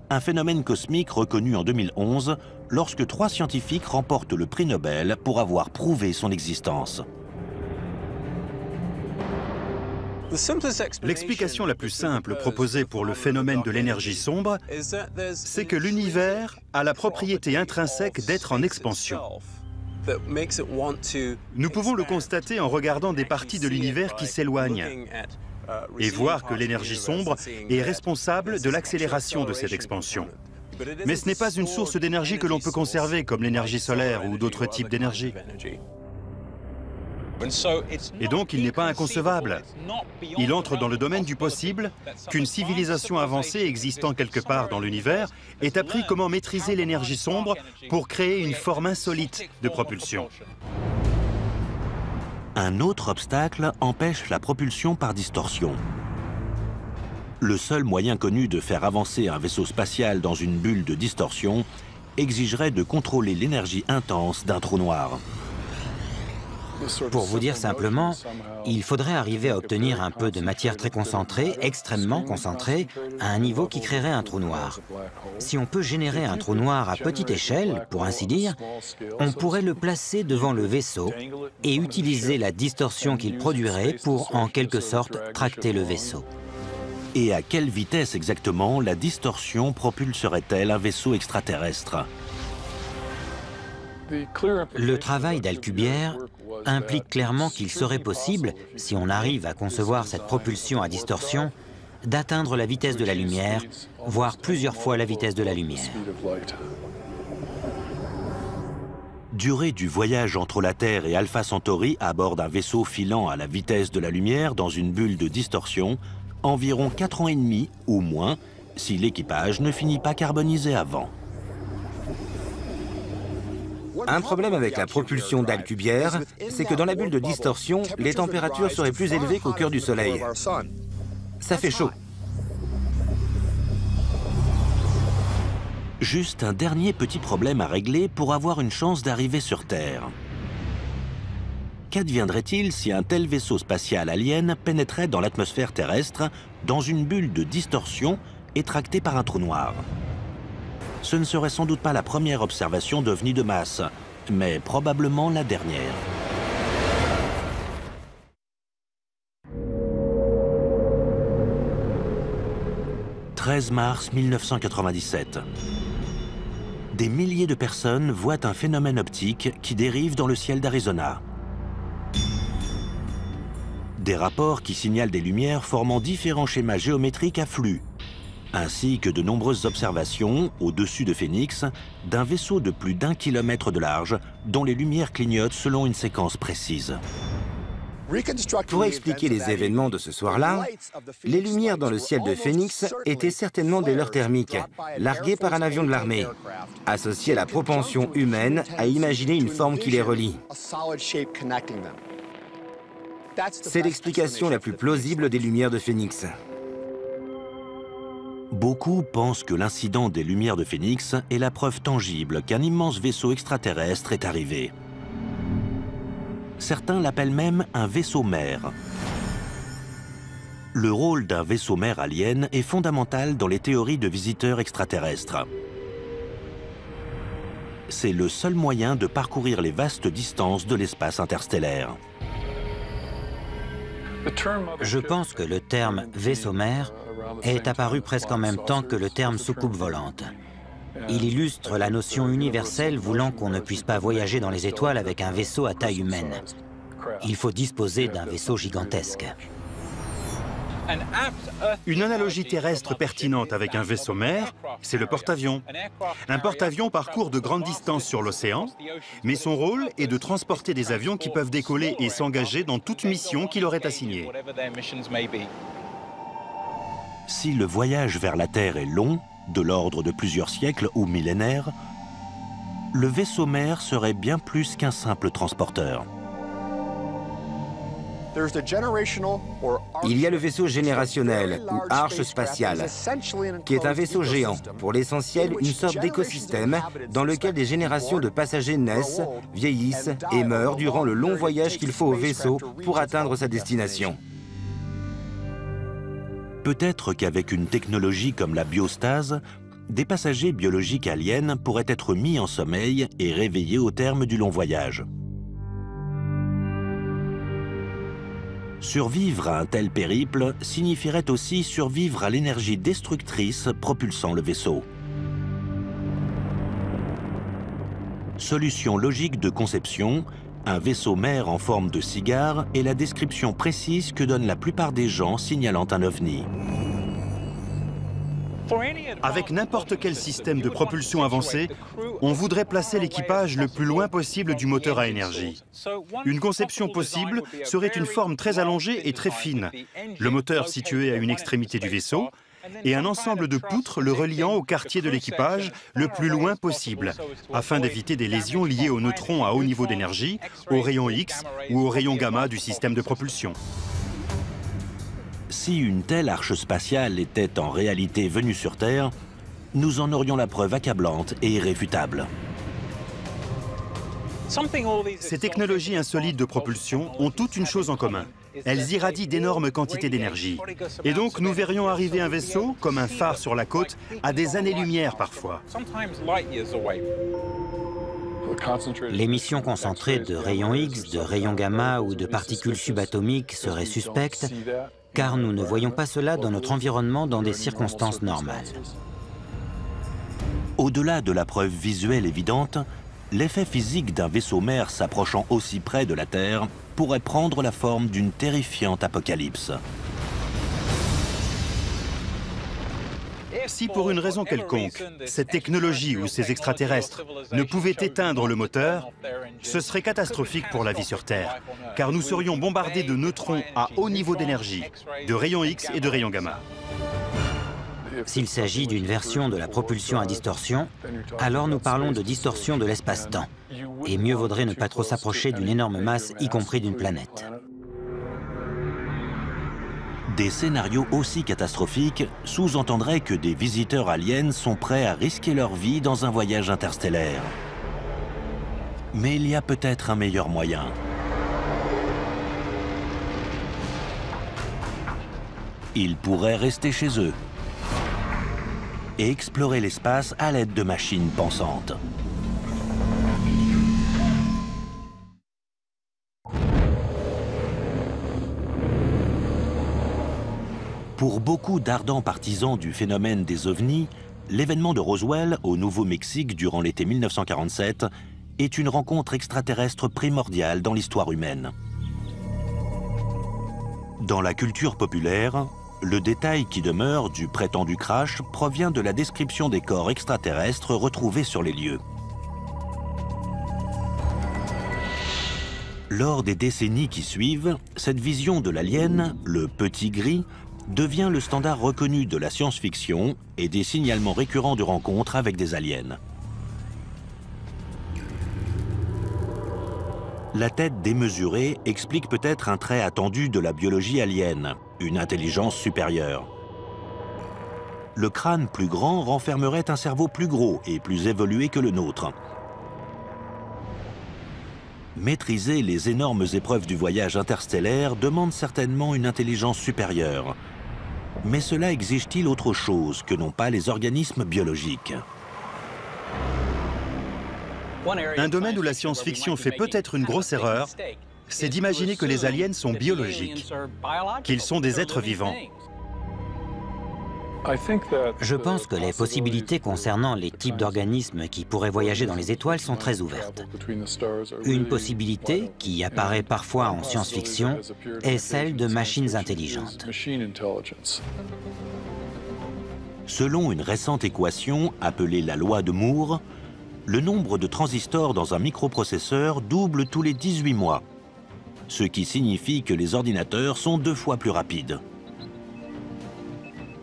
un phénomène cosmique reconnu en 2011 lorsque 3 scientifiques remportent le prix Nobel pour avoir prouvé son existence. L'explication la plus simple proposée pour le phénomène de l'énergie sombre, c'est que l'univers a la propriété intrinsèque d'être en expansion. Nous pouvons le constater en regardant des parties de l'univers qui s'éloignent et voir que l'énergie sombre est responsable de l'accélération de cette expansion. Mais ce n'est pas une source d'énergie que l'on peut conserver, comme l'énergie solaire ou d'autres types d'énergie. Et donc, il n'est pas inconcevable. Il entre dans le domaine du possible qu'une civilisation avancée existant quelque part dans l'univers ait appris comment maîtriser l'énergie sombre pour créer une forme insolite de propulsion. Un autre obstacle empêche la propulsion par distorsion. Le seul moyen connu de faire avancer un vaisseau spatial dans une bulle de distorsion exigerait de contrôler l'énergie intense d'un trou noir. Pour vous dire simplement, il faudrait arriver à obtenir un peu de matière très concentrée, extrêmement concentrée, à un niveau qui créerait un trou noir. Si on peut générer un trou noir à petite échelle, pour ainsi dire, on pourrait le placer devant le vaisseau et utiliser la distorsion qu'il produirait pour, en quelque sorte, tracter le vaisseau. Et à quelle vitesse exactement la distorsion propulserait-elle un vaisseau extraterrestre ? Le travail d'Alcubierre implique clairement qu'il serait possible, si on arrive à concevoir cette propulsion à distorsion, d'atteindre la vitesse de la lumière, voire plusieurs fois la vitesse de la lumière. Durée du voyage entre la Terre et Alpha Centauri à bord d'un vaisseau filant à la vitesse de la lumière dans une bulle de distorsion, environ 4 ans et demi ou moins, si l'équipage ne finit pas carbonisé avant. Un problème avec la propulsion d'Alcubierre, c'est que dans la bulle de distorsion, les températures seraient plus élevées qu'au cœur du Soleil. Ça fait chaud. Juste un dernier petit problème à régler pour avoir une chance d'arriver sur Terre. Qu'adviendrait-il si un tel vaisseau spatial alien pénétrait dans l'atmosphère terrestre, dans une bulle de distorsion et tracté par un trou noir? Ce ne serait sans doute pas la première observation d'OVNI de masse, mais probablement la dernière. « 13 mars 1997. Des milliers de personnes voient un phénomène optique qui dérive dans le ciel d'Arizona. Des rapports qui signalent des lumières formant différents schémas géométriques à flux, ainsi que de nombreuses observations, au-dessus de Phoenix, d'un vaisseau de plus d'1 kilomètre de large, dont les lumières clignotent selon une séquence précise. Pour expliquer les événements de ce soir-là, les lumières dans le ciel de Phoenix étaient certainement des leurres thermiques, larguées par un avion de l'armée, associées à la propension humaine à imaginer une forme qui les relie. C'est l'explication la plus plausible des lumières de Phoenix. Beaucoup pensent que l'incident des lumières de Phoenix est la preuve tangible qu'un immense vaisseau extraterrestre est arrivé. Certains l'appellent même un vaisseau-mère. Le rôle d'un vaisseau-mère alien est fondamental dans les théories de visiteurs extraterrestres. C'est le seul moyen de parcourir les vastes distances de l'espace interstellaire. Je pense que le terme vaisseau-mère est apparu presque en même temps que le terme soucoupe volante. Il illustre la notion universelle voulant qu'on ne puisse pas voyager dans les étoiles avec un vaisseau à taille humaine. Il faut disposer d'un vaisseau gigantesque. Une analogie terrestre pertinente avec un vaisseau mère, c'est le porte-avions. Un porte-avions parcourt de grandes distances sur l'océan, mais son rôle est de transporter des avions qui peuvent décoller et s'engager dans toute mission qui leur est assignée. Si le voyage vers la Terre est long, de l'ordre de plusieurs siècles ou millénaires, le vaisseau mère serait bien plus qu'un simple transporteur. Il y a le vaisseau générationnel, ou arche spatiale, qui est un vaisseau géant, pour l'essentiel une sorte d'écosystème dans lequel des générations de passagers naissent, vieillissent et meurent durant le long voyage qu'il faut au vaisseau pour atteindre sa destination. Peut-être qu'avec une technologie comme la biostase, des passagers biologiques aliens pourraient être mis en sommeil et réveillés au terme du long voyage. Survivre à un tel périple signifierait aussi survivre à l'énergie destructrice propulsant le vaisseau. Solution logique de conception, un vaisseau mère en forme de cigare est la description précise que donnent la plupart des gens signalant un ovni. Avec n'importe quel système de propulsion avancé, on voudrait placer l'équipage le plus loin possible du moteur à énergie. Une conception possible serait une forme très allongée et très fine, le moteur situé à une extrémité du vaisseau, et un ensemble de poutres le reliant au quartier de l'équipage le plus loin possible, afin d'éviter des lésions liées aux neutrons à haut niveau d'énergie, aux rayons X ou aux rayons gamma du système de propulsion. Si une telle arche spatiale était en réalité venue sur Terre, nous en aurions la preuve accablante et irréfutable. Ces technologies insolites de propulsion ont toutes une chose en commun. Elles irradient d'énormes quantités d'énergie. Et donc nous verrions arriver un vaisseau, comme un phare sur la côte, à des années-lumière parfois. L'émission concentrée de rayons X, de rayons gamma ou de particules subatomiques serait suspecte, car nous ne voyons pas cela dans notre environnement dans des circonstances normales. Au-delà de la preuve visuelle évidente, l'effet physique d'un vaisseau mère s'approchant aussi près de la Terre pourrait prendre la forme d'une terrifiante apocalypse. Si pour une raison quelconque, cette technologie ou ces extraterrestres ne pouvaient éteindre le moteur, ce serait catastrophique pour la vie sur Terre, car nous serions bombardés de neutrons à haut niveau d'énergie, de rayons X et de rayons gamma. S'il s'agit d'une version de la propulsion à distorsion, alors nous parlons de distorsion de l'espace-temps. Et mieux vaudrait ne pas trop s'approcher d'une énorme masse, y compris d'une planète. Des scénarios aussi catastrophiques sous-entendraient que des visiteurs aliens sont prêts à risquer leur vie dans un voyage interstellaire. Mais il y a peut-être un meilleur moyen. Ils pourraient rester chez eux et explorer l'espace à l'aide de machines pensantes. Pour beaucoup d'ardents partisans du phénomène des ovnis, l'événement de Roswell au Nouveau-Mexique durant l'été 1947 est une rencontre extraterrestre primordiale dans l'histoire humaine. Dans la culture populaire, le détail qui demeure du prétendu crash provient de la description des corps extraterrestres retrouvés sur les lieux. Lors des décennies qui suivent, cette vision de l'alien, le petit gris, devient le standard reconnu de la science-fiction et des signalements récurrents de rencontres avec des aliens. La tête démesurée explique peut-être un trait attendu de la biologie alien, une intelligence supérieure. Le crâne plus grand renfermerait un cerveau plus gros et plus évolué que le nôtre. Maîtriser les énormes épreuves du voyage interstellaire demande certainement une intelligence supérieure. Mais cela exige-t-il autre chose que n'ont pas les organismes biologiques? Un domaine où la science-fiction fait peut-être une grosse erreur, c'est d'imaginer que les aliens sont biologiques, qu'ils sont des êtres vivants. Je pense que les possibilités concernant les types d'organismes qui pourraient voyager dans les étoiles sont très ouvertes. Une possibilité, qui apparaît parfois en science-fiction, est celle de machines intelligentes. Selon une récente équation appelée la loi de Moore, le nombre de transistors dans un microprocesseur double tous les 18 mois, ce qui signifie que les ordinateurs sont 2 fois plus rapides.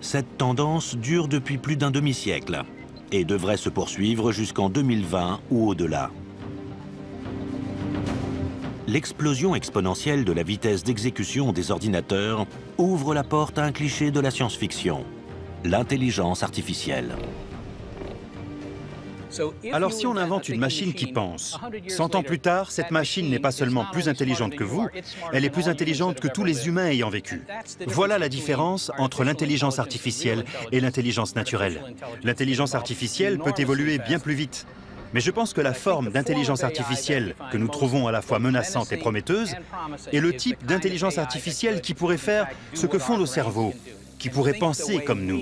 Cette tendance dure depuis plus d'un demi-siècle et devrait se poursuivre jusqu'en 2020 ou au-delà. L'explosion exponentielle de la vitesse d'exécution des ordinateurs ouvre la porte à un cliché de la science-fiction, l'intelligence artificielle. Alors si on invente une machine qui pense, 100 ans plus tard, cette machine n'est pas seulement plus intelligente que vous, elle est plus intelligente que tous les humains ayant vécu. Voilà la différence entre l'intelligence artificielle et l'intelligence naturelle. L'intelligence artificielle peut évoluer bien plus vite. Mais je pense que la forme d'intelligence artificielle que nous trouvons à la fois menaçante et prometteuse est le type d'intelligence artificielle qui pourrait faire ce que font nos cerveaux, qui pourrait penser comme nous.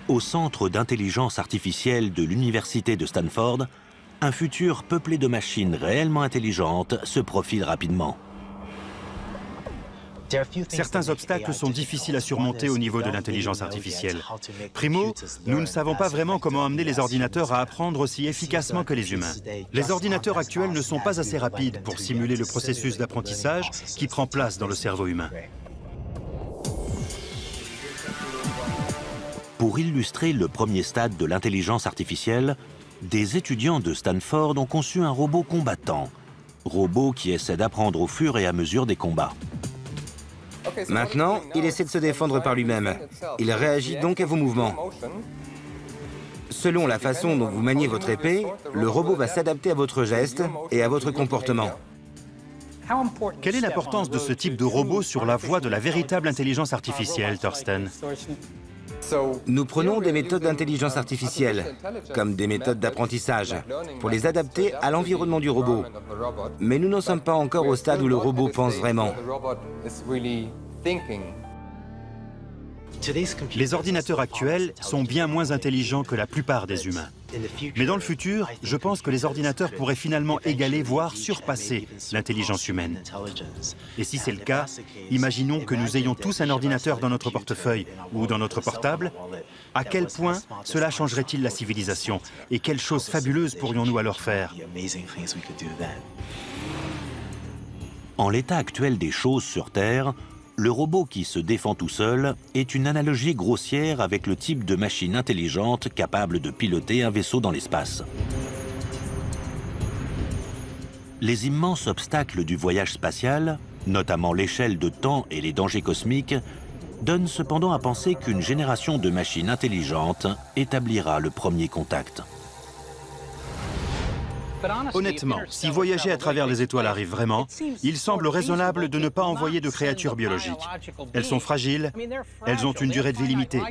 Au centre d'intelligence artificielle de l'université de Stanford, un futur peuplé de machines réellement intelligentes se profile rapidement. Certains obstacles sont difficiles à surmonter au niveau de l'intelligence artificielle. Primo, nous ne savons pas vraiment comment amener les ordinateurs à apprendre aussi efficacement que les humains. Les ordinateurs actuels ne sont pas assez rapides pour simuler le processus d'apprentissage qui prend place dans le cerveau humain. Pour illustrer le premier stade de l'intelligence artificielle, des étudiants de Stanford ont conçu un robot combattant, robot qui essaie d'apprendre au fur et à mesure des combats. Maintenant, il essaie de se défendre par lui-même. Il réagit donc à vos mouvements. Selon la façon dont vous maniez votre épée, le robot va s'adapter à votre geste et à votre comportement. Quelle est l'importance de ce type de robot sur la voie de la véritable intelligence artificielle, Thorsten? Nous prenons des méthodes d'intelligence artificielle, comme des méthodes d'apprentissage, pour les adapter à l'environnement du robot. Mais nous n'en sommes pas encore au stade où le robot pense vraiment. Les ordinateurs actuels sont bien moins intelligents que la plupart des humains. Mais dans le futur, je pense que les ordinateurs pourraient finalement égaler, voire surpasser l'intelligence humaine. Et si c'est le cas, imaginons que nous ayons tous un ordinateur dans notre portefeuille ou dans notre portable. À quel point cela changerait-il la civilisation? Et quelles choses fabuleuses pourrions-nous alors faire? En l'état actuel des choses sur Terre, le robot qui se défend tout seul est une analogie grossière avec le type de machine intelligente capable de piloter un vaisseau dans l'espace. Les immenses obstacles du voyage spatial, notamment l'échelle de temps et les dangers cosmiques, donnent cependant à penser qu'une génération de machines intelligentes établira le premier contact. Honnêtement, si voyager à travers les étoiles arrive vraiment, il semble raisonnable de ne pas envoyer de créatures biologiques. Elles sont fragiles, elles ont une durée de vie limitée.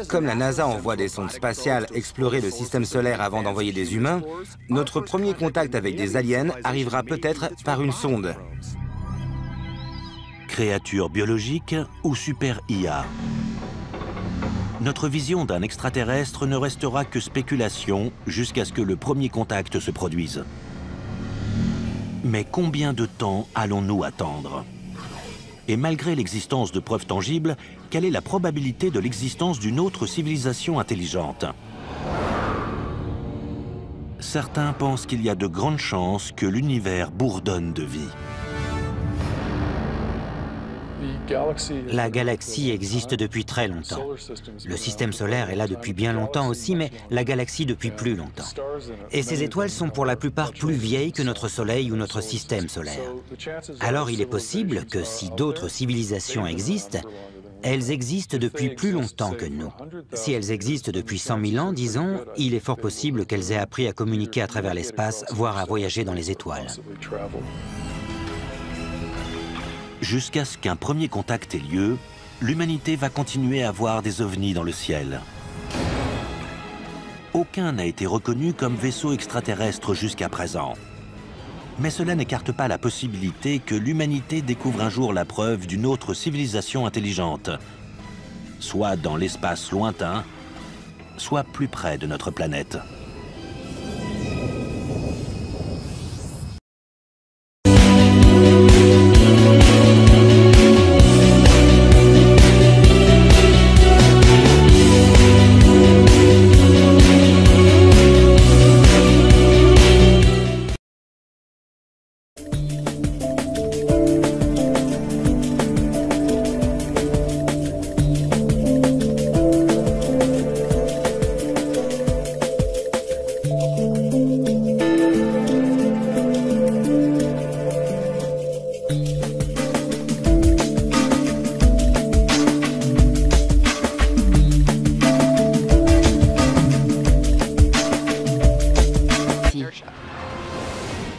Comme la NASA envoie des sondes spatiales explorer le système solaire avant d'envoyer des humains, notre premier contact avec des aliens arrivera peut-être par une sonde. Créatures biologiques ou super IA? Notre vision d'un extraterrestre ne restera que spéculation jusqu'à ce que le premier contact se produise. Mais combien de temps allons-nous attendre? Et malgré l'existence de preuves tangibles, quelle est la probabilité de l'existence d'une autre civilisation intelligente? Certains pensent qu'il y a de grandes chances que l'univers bourdonne de vie. La galaxie existe depuis très longtemps. Le système solaire est là depuis bien longtemps aussi, mais la galaxie depuis plus longtemps. Et ces étoiles sont pour la plupart plus vieilles que notre Soleil ou notre système solaire. Alors il est possible que si d'autres civilisations existent, elles existent depuis plus longtemps que nous. Si elles existent depuis 100 000 ans, disons, il est fort possible qu'elles aient appris à communiquer à travers l'espace, voire à voyager dans les étoiles. Jusqu'à ce qu'un premier contact ait lieu, l'humanité va continuer à voir des ovnis dans le ciel. Aucun n'a été reconnu comme vaisseau extraterrestre jusqu'à présent. Mais cela n'écarte pas la possibilité que l'humanité découvre un jour la preuve d'une autre civilisation intelligente, soit dans l'espace lointain, soit plus près de notre planète.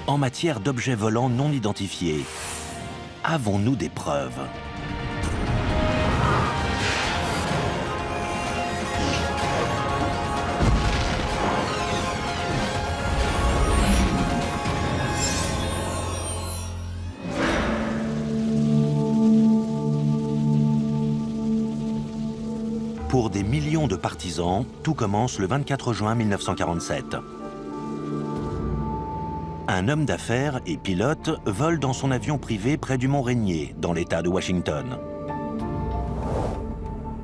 En matière d'objets volants non identifiés, avons-nous des preuves? Pour des millions de partisans, tout commence le 24 juin 1947. Un homme d'affaires et pilote vole dans son avion privé près du mont Rainier, dans l'État de Washington.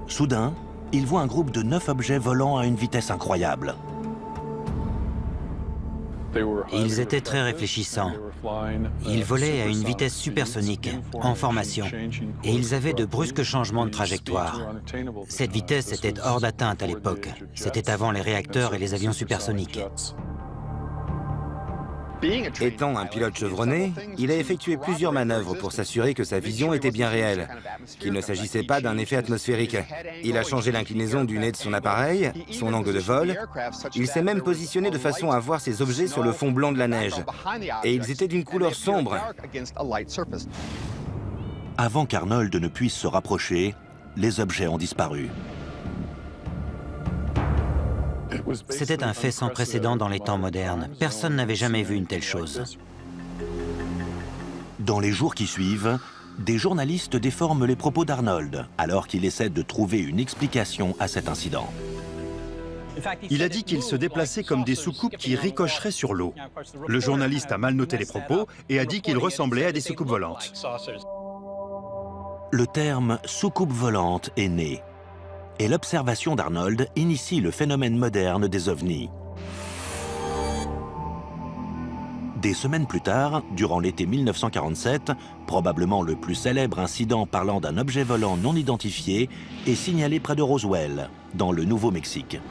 Soudain, il voit un groupe de 9 objets volant à une vitesse incroyable. Ils étaient très réfléchissants. Ils volaient à une vitesse supersonique, en formation, et ils avaient de brusques changements de trajectoire. Cette vitesse était hors d'atteinte à l'époque. C'était avant les réacteurs et les avions supersoniques. Étant un pilote chevronné, il a effectué plusieurs manœuvres pour s'assurer que sa vision était bien réelle, qu'il ne s'agissait pas d'un effet atmosphérique. Il a changé l'inclinaison du nez de son appareil, son angle de vol. Il s'est même positionné de façon à voir ces objets sur le fond blanc de la neige. Et ils étaient d'une couleur sombre. Avant qu'Arnold ne puisse se rapprocher, les objets ont disparu. C'était un fait sans précédent dans les temps modernes. Personne n'avait jamais vu une telle chose. Dans les jours qui suivent, des journalistes déforment les propos d'Arnold, alors qu'il essaie de trouver une explication à cet incident. Il a dit qu'il se déplaçait comme des soucoupes qui ricocheraient sur l'eau. Le journaliste a mal noté les propos et a dit qu'il ressemblait à des soucoupes volantes. Le terme « soucoupe volante » est né. Et l'observation d'Arnold initie le phénomène moderne des ovnis. Des semaines plus tard, durant l'été 1947, probablement le plus célèbre incident parlant d'un objet volant non identifié est signalé près de Roswell, dans le Nouveau-Mexique.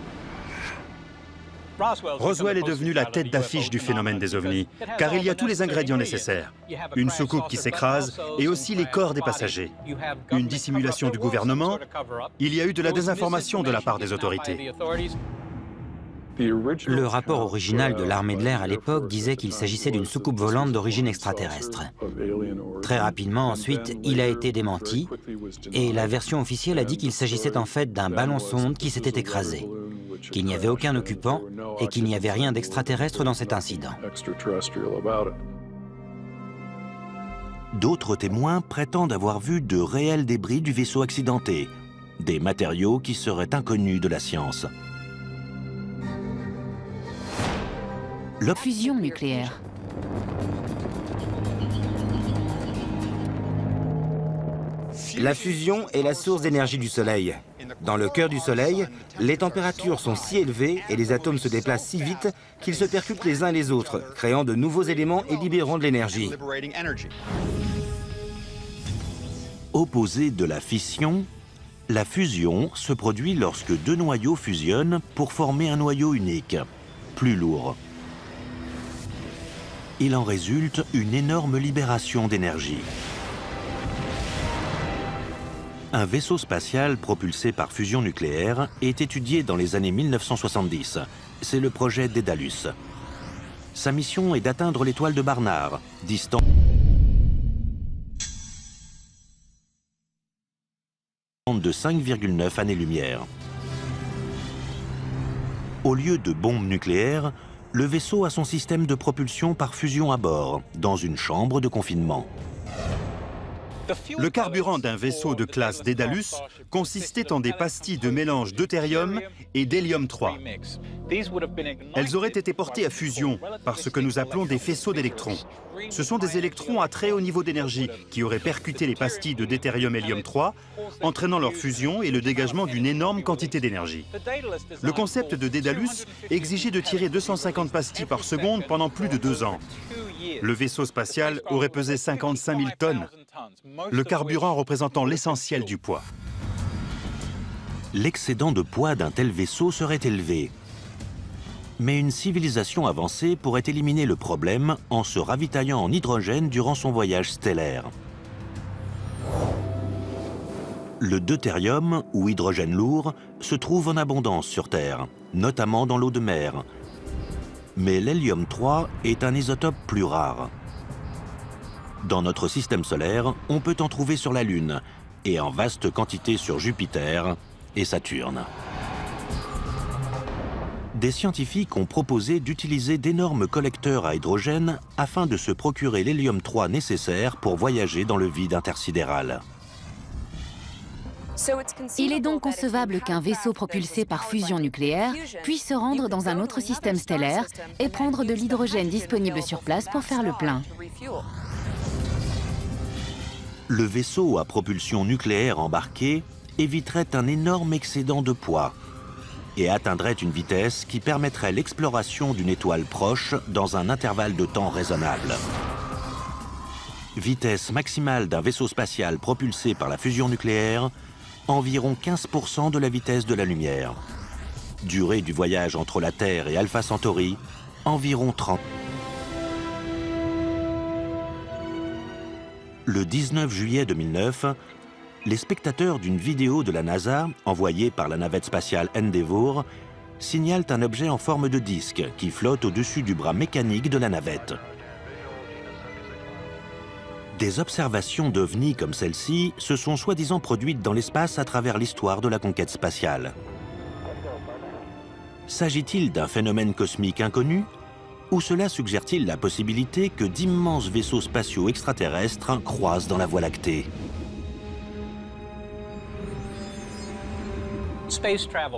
Roswell est devenu la tête d'affiche du phénomène des ovnis, car il y a tous les ingrédients nécessaires. Une soucoupe qui s'écrase et aussi les corps des passagers. Une dissimulation du gouvernement. Il y a eu de la désinformation de la part des autorités. Le rapport original de l'armée de l'air à l'époque disait qu'il s'agissait d'une soucoupe volante d'origine extraterrestre. Très rapidement ensuite, il a été démenti et la version officielle a dit qu'il s'agissait en fait d'un ballon-sonde qui s'était écrasé, qu'il n'y avait aucun occupant et qu'il n'y avait rien d'extraterrestre dans cet incident. D'autres témoins prétendent avoir vu de réels débris du vaisseau accidenté, des matériaux qui seraient inconnus de la science. La fusion nucléaire. La fusion est la source d'énergie du Soleil. Dans le cœur du Soleil, les températures sont si élevées et les atomes se déplacent si vite qu'ils se percutent les uns les autres, créant de nouveaux éléments et libérant de l'énergie. Opposé de la fission, la fusion se produit lorsque deux noyaux fusionnent pour former un noyau unique, plus lourd. Il en résulte une énorme libération d'énergie. Un vaisseau spatial propulsé par fusion nucléaire est étudié dans les années 1970. C'est le projet Daedalus. Sa mission est d'atteindre l'étoile de Barnard, distante de 5,9 années-lumière. Au lieu de bombes nucléaires, Le vaisseau a son système de propulsion par fusion à bord, dans une chambre de confinement. Le carburant d'un vaisseau de classe Daedalus consistait en des pastilles de mélange deutérium et d'hélium-3. Elles auraient été portées à fusion par ce que nous appelons des faisceaux d'électrons. Ce sont des électrons à très haut niveau d'énergie qui auraient percuté les pastilles de deutérium-hélium-3, entraînant leur fusion et le dégagement d'une énorme quantité d'énergie. Le concept de Daedalus exigeait de tirer 250 pastilles par seconde pendant plus de 2 ans. Le vaisseau spatial aurait pesé 55 000 tonnes, le carburant représentant l'essentiel du poids. L'excédent de poids d'un tel vaisseau serait élevé. Mais une civilisation avancée pourrait éliminer le problème en se ravitaillant en hydrogène durant son voyage stellaire. Le deutérium, ou hydrogène lourd, se trouve en abondance sur Terre, notamment dans l'eau de mer. Mais l'hélium-3 est un isotope plus rare. Dans notre système solaire, on peut en trouver sur la Lune et en vaste quantité sur Jupiter et Saturne. Des scientifiques ont proposé d'utiliser d'énormes collecteurs à hydrogène afin de se procurer l'hélium-3 nécessaire pour voyager dans le vide intersidéral. Il est donc concevable qu'un vaisseau propulsé par fusion nucléaire puisse se rendre dans un autre système stellaire et prendre de l'hydrogène disponible sur place pour faire le plein. Le vaisseau à propulsion nucléaire embarqué éviterait un énorme excédent de poids et atteindrait une vitesse qui permettrait l'exploration d'une étoile proche dans un intervalle de temps raisonnable. Vitesse maximale d'un vaisseau spatial propulsé par la fusion nucléaire, environ 15% de la vitesse de la lumière. Durée du voyage entre la Terre et Alpha Centauri, environ 30. Le 19 juillet 2009, les spectateurs d'une vidéo de la NASA, envoyée par la navette spatiale Endeavour, signalent un objet en forme de disque qui flotte au-dessus du bras mécanique de la navette. Des observations d'OVNI comme celle-ci se sont soi-disant produites dans l'espace à travers l'histoire de la conquête spatiale. S'agit-il d'un phénomène cosmique inconnu? Ou cela suggère-t-il la possibilité que d'immenses vaisseaux spatiaux extraterrestres croisent dans la Voie lactée?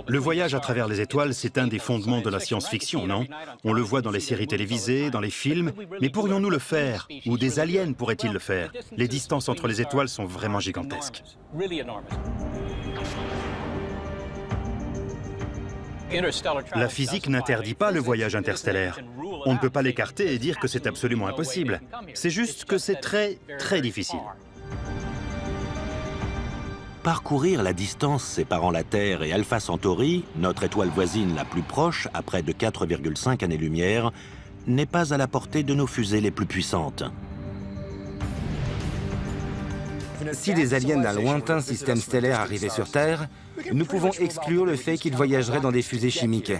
Le voyage à travers les étoiles, c'est un des fondements de la science-fiction, non? On le voit dans les séries télévisées, dans les films, mais pourrions-nous le faire? Ou des aliens pourraient-ils le faire? Les distances entre les étoiles sont vraiment gigantesques. La physique n'interdit pas le voyage interstellaire. On ne peut pas l'écarter et dire que c'est absolument impossible. C'est juste que c'est très, très difficile. Parcourir la distance séparant la Terre et Alpha Centauri, notre étoile voisine la plus proche à près de 4,5 années-lumière, n'est pas à la portée de nos fusées les plus puissantes. Si des aliens d'un lointain système stellaire arrivaient sur Terre, nous pouvons exclure le fait qu'ils voyageraient dans des fusées chimiques.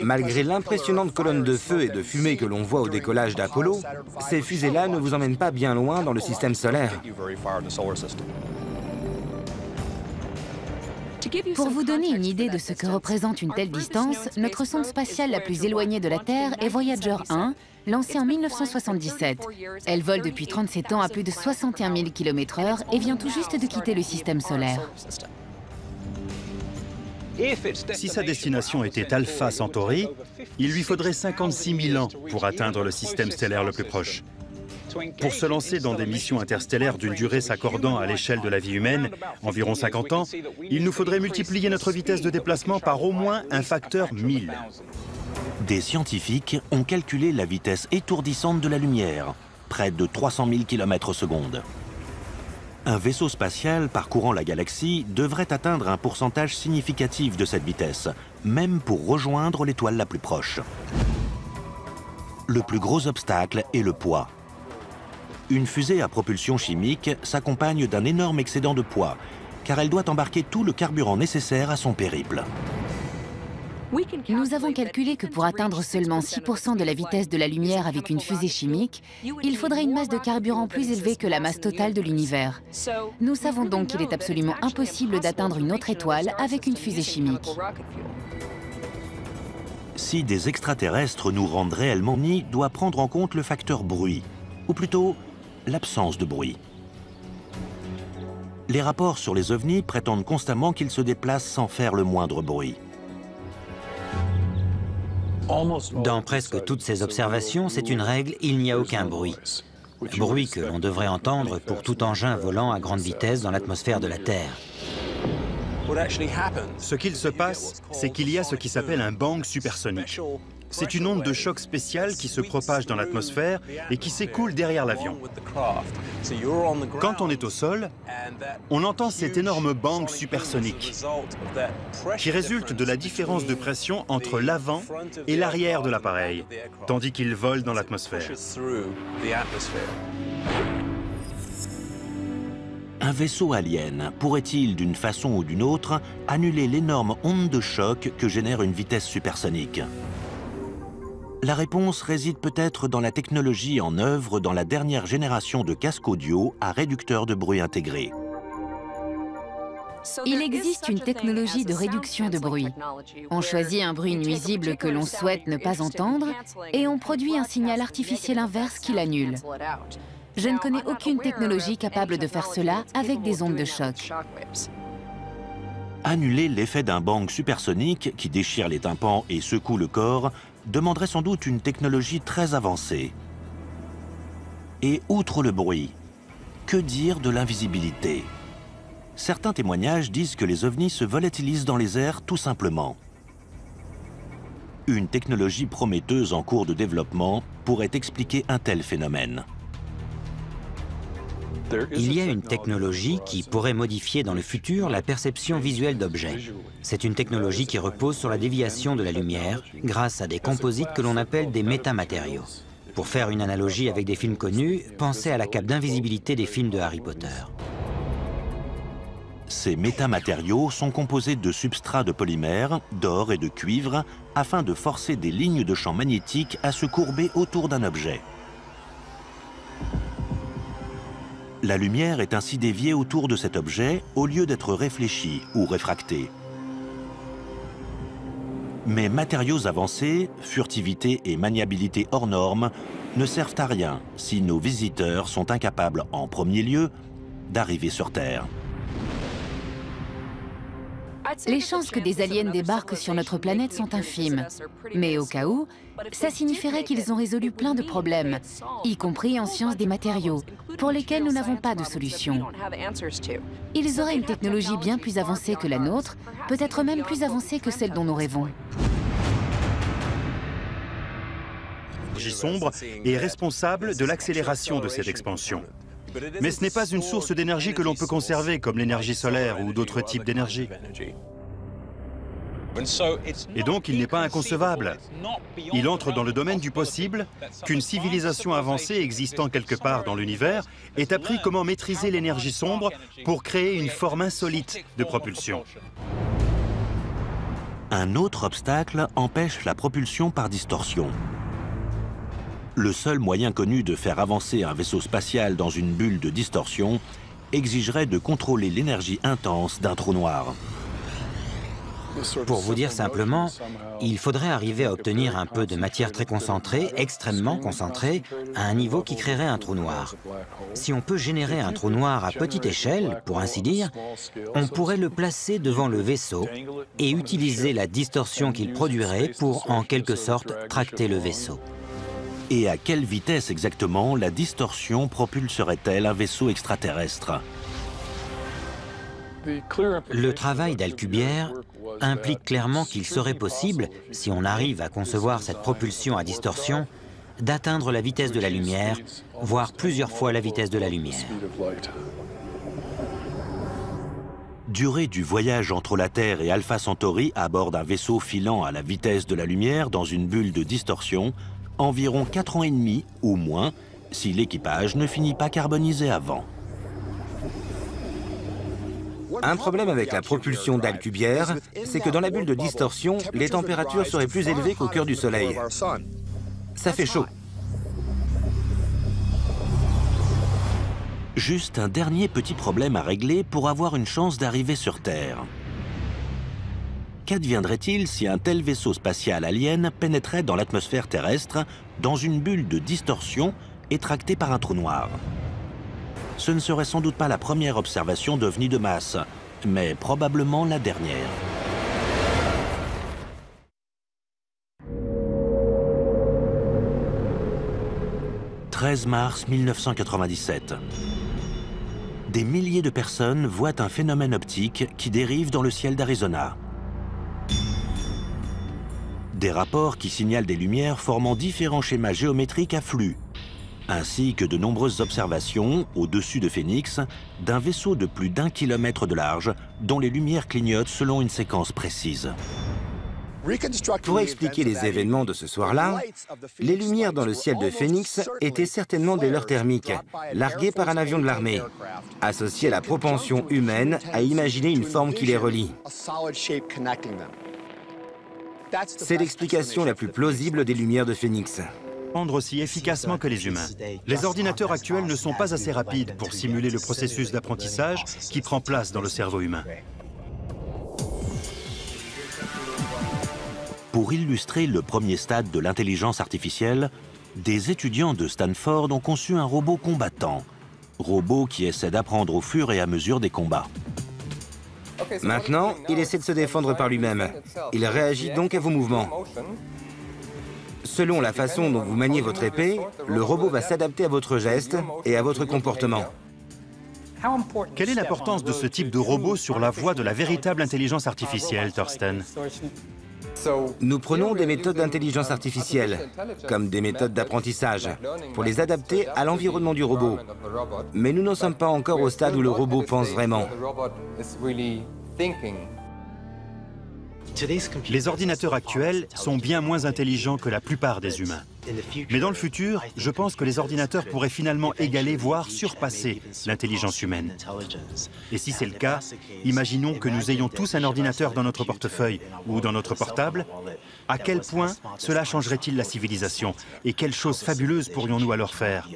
Malgré l'impressionnante colonne de feu et de fumée que l'on voit au décollage d'Apollo, ces fusées-là ne vous emmènent pas bien loin dans le système solaire. Pour vous donner une idée de ce que représente une telle distance, notre sonde spatiale la plus éloignée de la Terre est Voyager 1, lancée en 1977. Elle vole depuis 37 ans à plus de 61 000 km/h et vient tout juste de quitter le système solaire. Si sa destination était Alpha Centauri, il lui faudrait 56 000 ans pour atteindre le système stellaire le plus proche. Pour se lancer dans des missions interstellaires d'une durée s'accordant à l'échelle de la vie humaine, environ 50 ans, il nous faudrait multiplier notre vitesse de déplacement par au moins un facteur 1000. Des scientifiques ont calculé la vitesse étourdissante de la lumière, près de 300 000 km/s. Un vaisseau spatial parcourant la galaxie devrait atteindre un pourcentage significatif de cette vitesse, même pour rejoindre l'étoile la plus proche. Le plus gros obstacle est le poids. Une fusée à propulsion chimique s'accompagne d'un énorme excédent de poids, car elle doit embarquer tout le carburant nécessaire à son périple. Nous avons calculé que pour atteindre seulement 6% de la vitesse de la lumière avec une fusée chimique, il faudrait une masse de carburant plus élevée que la masse totale de l'univers. Nous savons donc qu'il est absolument impossible d'atteindre une autre étoile avec une fusée chimique. Si des extraterrestres nous rendent réellement, OVNI doit prendre en compte le facteur bruit, ou plutôt l'absence de bruit. Les rapports sur les ovnis prétendent constamment qu'ils se déplacent sans faire le moindre bruit. Dans presque toutes ces observations, c'est une règle, il n'y a aucun bruit. Bruit que l'on devrait entendre pour tout engin volant à grande vitesse dans l'atmosphère de la Terre. Ce qu'il se passe, c'est qu'il y a ce qui s'appelle un bang supersonique. C'est une onde de choc spéciale qui se propage dans l'atmosphère et qui s'écoule derrière l'avion. Quand on est au sol, on entend cet énorme bang supersonique qui résulte de la différence de pression entre l'avant et l'arrière de l'appareil, tandis qu'il vole dans l'atmosphère. Un vaisseau alien pourrait-il, d'une façon ou d'une autre, annuler l'énorme onde de choc que génère une vitesse supersonique? La réponse réside peut-être dans la technologie en œuvre dans la dernière génération de casques audio à réducteur de bruit intégré. Il existe une technologie de réduction de bruit. On choisit un bruit nuisible que l'on souhaite ne pas entendre et on produit un signal artificiel inverse qui l'annule. Je ne connais aucune technologie capable de faire cela avec des ondes de choc. Annuler l'effet d'un bang supersonique qui déchire les tympans et secoue le corps demanderait sans doute une technologie très avancée. Et outre le bruit, que dire de l'invisibilité? Certains témoignages disent que les ovnis se volatilisent dans les airs tout simplement. Une technologie prometteuse en cours de développement pourrait expliquer un tel phénomène. Il y a une technologie qui pourrait modifier dans le futur la perception visuelle d'objets. C'est une technologie qui repose sur la déviation de la lumière grâce à des composites que l'on appelle des métamatériaux. Pour faire une analogie avec des films connus, pensez à la cape d'invisibilité des films de Harry Potter. Ces métamatériaux sont composés de substrats de polymère, d'or et de cuivre afin de forcer des lignes de champ magnétique à se courber autour d'un objet. La lumière est ainsi déviée autour de cet objet au lieu d'être réfléchie ou réfractée. Mais matériaux avancés, furtivité et maniabilité hors normes ne servent à rien si nos visiteurs sont incapables, en premier lieu, d'arriver sur Terre. Les chances que des aliens débarquent sur notre planète sont infimes. Mais au cas où, ça signifierait qu'ils ont résolu plein de problèmes, y compris en sciences des matériaux, pour lesquels nous n'avons pas de solution. Ils auraient une technologie bien plus avancée que la nôtre, peut-être même plus avancée que celle dont nous rêvons. L'énergie sombre est responsable de l'accélération de cette expansion. Mais ce n'est pas une source d'énergie que l'on peut conserver, comme l'énergie solaire ou d'autres types d'énergie. Et donc, il n'est pas inconcevable. Il entre dans le domaine du possible qu'une civilisation avancée existant quelque part dans l'univers ait appris comment maîtriser l'énergie sombre pour créer une forme insolite de propulsion. Un autre obstacle empêche la propulsion par distorsion. Le seul moyen connu de faire avancer un vaisseau spatial dans une bulle de distorsion exigerait de contrôler l'énergie intense d'un trou noir. Pour vous dire simplement, il faudrait arriver à obtenir un peu de matière très concentrée, extrêmement concentrée, à un niveau qui créerait un trou noir. Si on peut générer un trou noir à petite échelle, pour ainsi dire, on pourrait le placer devant le vaisseau et utiliser la distorsion qu'il produirait pour, en quelque sorte, tracter le vaisseau. Et à quelle vitesse exactement la distorsion propulserait-elle un vaisseau extraterrestre? Le travail d'Alcubierre implique clairement qu'il serait possible, si on arrive à concevoir cette propulsion à distorsion, d'atteindre la vitesse de la lumière, voire plusieurs fois la vitesse de la lumière. Durée du voyage entre la Terre et Alpha Centauri à bord d'un vaisseau filant à la vitesse de la lumière dans une bulle de distorsion, environ 4 ans et demi ou moins, si l'équipage ne finit pas carbonisé avant. Un problème avec la propulsion d'Alcubierre, c'est que dans la bulle de distorsion, les températures seraient plus élevées qu'au cœur du Soleil. Ça fait chaud. Juste un dernier petit problème à régler pour avoir une chance d'arriver sur Terre. Qu'adviendrait-il si un tel vaisseau spatial alien pénétrait dans l'atmosphère terrestre dans une bulle de distorsion et tractée par un trou noir? Ce ne serait sans doute pas la première observation d'ovnis de masse, mais probablement la dernière. « 13 mars 1997. Des milliers de personnes voient un phénomène optique qui dérive dans le ciel d'Arizona. Des rapports qui signalent des lumières formant différents schémas géométriques à flux, ainsi que de nombreuses observations, au-dessus de Phoenix, d'un vaisseau de plus d'1 kilomètre de large, dont les lumières clignotent selon une séquence précise. Pour expliquer les événements de ce soir-là, les lumières dans le ciel de Phoenix étaient certainement des leurres thermiques, larguées par un avion de l'armée, associées à la propension humaine à imaginer une forme qui les relie. C'est l'explication la plus plausible des lumières de Phoenix. Rendre aussi efficacement que les humains. Les ordinateurs actuels ne sont pas assez rapides pour simuler le processus d'apprentissage qui prend place dans le cerveau humain. Pour illustrer le premier stade de l'intelligence artificielle, des étudiants de Stanford ont conçu un robot combattant, robot qui essaie d'apprendre au fur et à mesure des combats. Maintenant, il essaie de se défendre par lui-même. Il réagit donc à vos mouvements. Selon la façon dont vous maniez votre épée, le robot va s'adapter à votre geste et à votre comportement. Quelle est l'importance de ce type de robot sur la voie de la véritable intelligence artificielle, Thorsten? Nous prenons des méthodes d'intelligence artificielle, comme des méthodes d'apprentissage, pour les adapter à l'environnement du robot. Mais nous n'en sommes pas encore au stade où le robot pense vraiment. Les ordinateurs actuels sont bien moins intelligents que la plupart des humains. Mais dans le futur, je pense que les ordinateurs pourraient finalement égaler, voire surpasser l'intelligence humaine. Et si c'est le cas, imaginons que nous ayons tous un ordinateur dans notre portefeuille ou dans notre portable. À quel point cela changerait-il la civilisation? Et quelles choses fabuleuses pourrions-nous alors faire?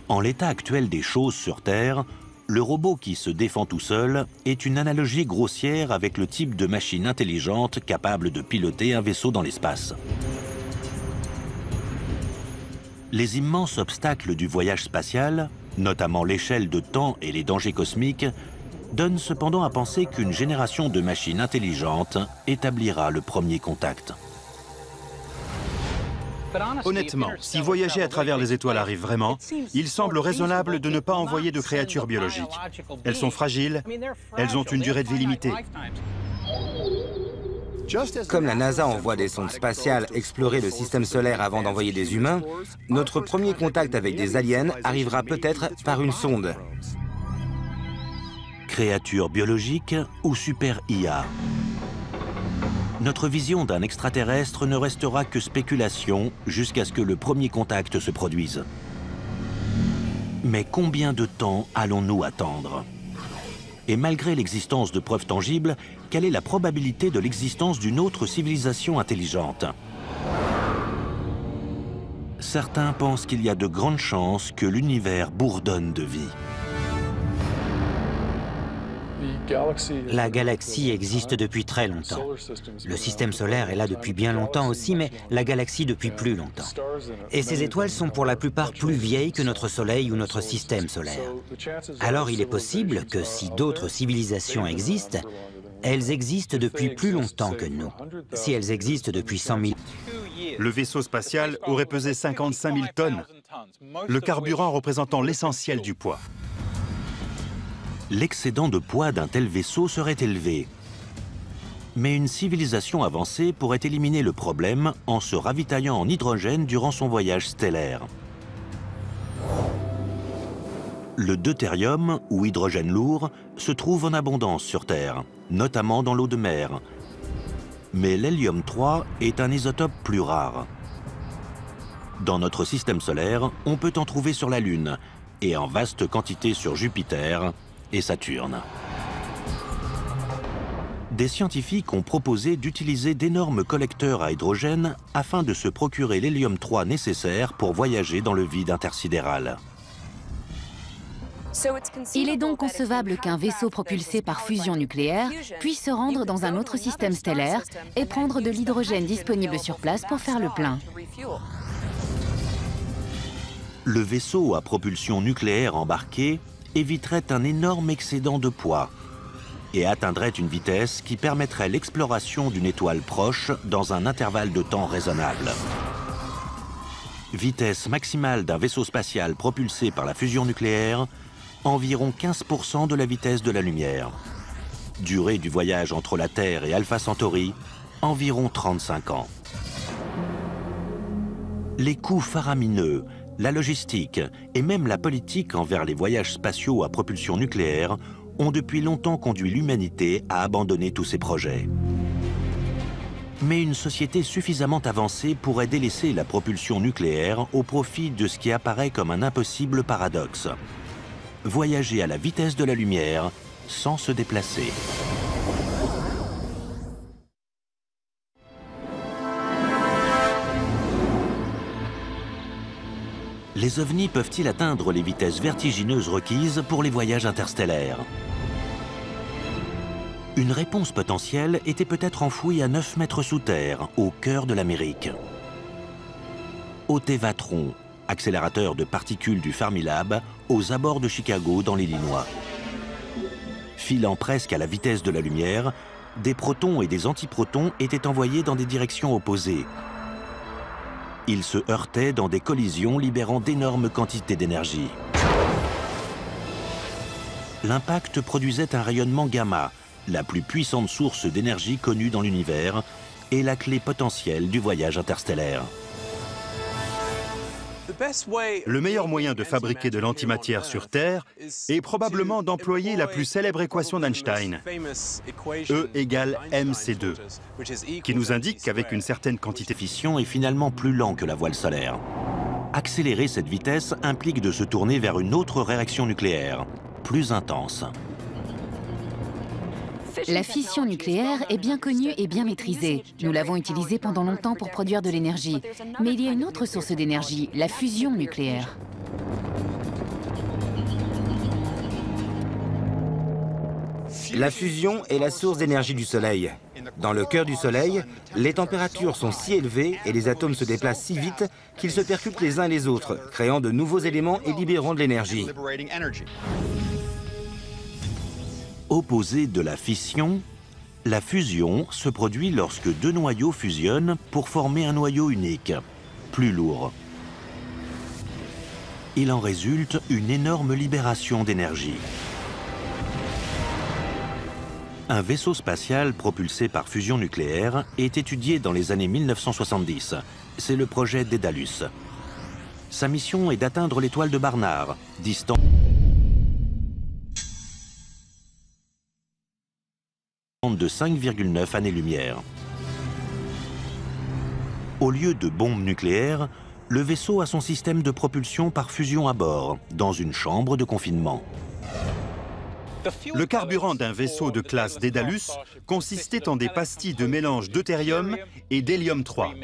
En l'état actuel des choses sur Terre, le robot qui se défend tout seul est une analogie grossière avec le type de machine intelligente capable de piloter un vaisseau dans l'espace. Les immenses obstacles du voyage spatial, notamment l'échelle de temps et les dangers cosmiques, donnent cependant à penser qu'une génération de machines intelligentes établira le premier contact. Honnêtement, si voyager à travers les étoiles arrive vraiment, il semble raisonnable de ne pas envoyer de créatures biologiques. Elles sont fragiles, elles ont une durée de vie limitée. Comme la NASA envoie des sondes spatiales explorer le système solaire avant d'envoyer des humains, notre premier contact avec des aliens arrivera peut-être par une sonde. Créatures biologiques ou super IA? Notre vision d'un extraterrestre ne restera que spéculation jusqu'à ce que le premier contact se produise. Mais combien de temps allons-nous attendre? Et malgré l'existence de preuves tangibles, quelle est la probabilité de l'existence d'une autre civilisation intelligente? Certains pensent qu'il y a de grandes chances que l'univers bourdonne de vie. La galaxie existe depuis très longtemps. Le système solaire est là depuis bien longtemps aussi, mais la galaxie depuis plus longtemps. Et ces étoiles sont pour la plupart plus vieilles que notre Soleil ou notre système solaire. Alors il est possible que si d'autres civilisations existent, elles existent depuis plus longtemps que nous. Si elles existent depuis 100 000... Le vaisseau spatial aurait pesé 55 000 tonnes, le carburant représentant l'essentiel du poids. L'excédent de poids d'un tel vaisseau serait élevé. Mais une civilisation avancée pourrait éliminer le problème en se ravitaillant en hydrogène durant son voyage stellaire. Le deutérium, ou hydrogène lourd, se trouve en abondance sur Terre, notamment dans l'eau de mer. Mais l'hélium-3 est un isotope plus rare. Dans notre système solaire, on peut en trouver sur la Lune, et en vaste quantité sur Jupiter et Saturne. Des scientifiques ont proposé d'utiliser d'énormes collecteurs à hydrogène afin de se procurer l'hélium-3 nécessaire pour voyager dans le vide intersidéral. Il est donc concevable qu'un vaisseau propulsé par fusion nucléaire puisse se rendre dans un autre système stellaire et prendre de l'hydrogène disponible sur place pour faire le plein. Le vaisseau à propulsion nucléaire embarqué éviterait un énorme excédent de poids et atteindrait une vitesse qui permettrait l'exploration d'une étoile proche dans un intervalle de temps raisonnable. Vitesse maximale d'un vaisseau spatial propulsé par la fusion nucléaire, environ 15% de la vitesse de la lumière. Durée du voyage entre la Terre et Alpha Centauri, environ 35 ans. Les coûts faramineux, la logistique et même la politique envers les voyages spatiaux à propulsion nucléaire ont depuis longtemps conduit l'humanité à abandonner tous ces projets. Mais une société suffisamment avancée pourrait délaisser la propulsion nucléaire au profit de ce qui apparaît comme un impossible paradoxe. Voyager à la vitesse de la lumière sans se déplacer. Les ovnis peuvent-ils atteindre les vitesses vertigineuses requises pour les voyages interstellaires? Une réponse potentielle était peut-être enfouie à 9 mètres sous terre, au cœur de l'Amérique. Au Tevatron, accélérateur de particules du Fermilab, aux abords de Chicago, dans l'Illinois. Filant presque à la vitesse de la lumière, des protons et des antiprotons étaient envoyés dans des directions opposées. Ils se heurtaient dans des collisions libérant d'énormes quantités d'énergie. L'impact produisait un rayonnement gamma, la plus puissante source d'énergie connue dans l'univers et la clé potentielle du voyage interstellaire. Le meilleur moyen de fabriquer de l'antimatière sur Terre est probablement d'employer la plus célèbre équation d'Einstein, E égale mc2, qui nous indique qu'avec une certaine quantité de fission est finalement plus lent que la voile solaire. Accélérer cette vitesse implique de se tourner vers une autre réaction nucléaire, plus intense. La fission nucléaire est bien connue et bien maîtrisée. Nous l'avons utilisée pendant longtemps pour produire de l'énergie. Mais il y a une autre source d'énergie, la fusion nucléaire. La fusion est la source d'énergie du Soleil. Dans le cœur du Soleil, les températures sont si élevées et les atomes se déplacent si vite qu'ils se percutent les uns les autres, créant de nouveaux éléments et libérant de l'énergie. Opposée de la fission, la fusion se produit lorsque deux noyaux fusionnent pour former un noyau unique, plus lourd. Il en résulte une énorme libération d'énergie. Un vaisseau spatial propulsé par fusion nucléaire est étudié dans les années 1970. C'est le projet Daedalus. Sa mission est d'atteindre l'étoile de Barnard, distante de 5,9 années-lumière. Au lieu de bombes nucléaires, le vaisseau a son système de propulsion par fusion à bord, dans une chambre de confinement. Le carburant d'un vaisseau de classe Daedalus consistait en des pastilles de mélange deutérium et d'hélium-3.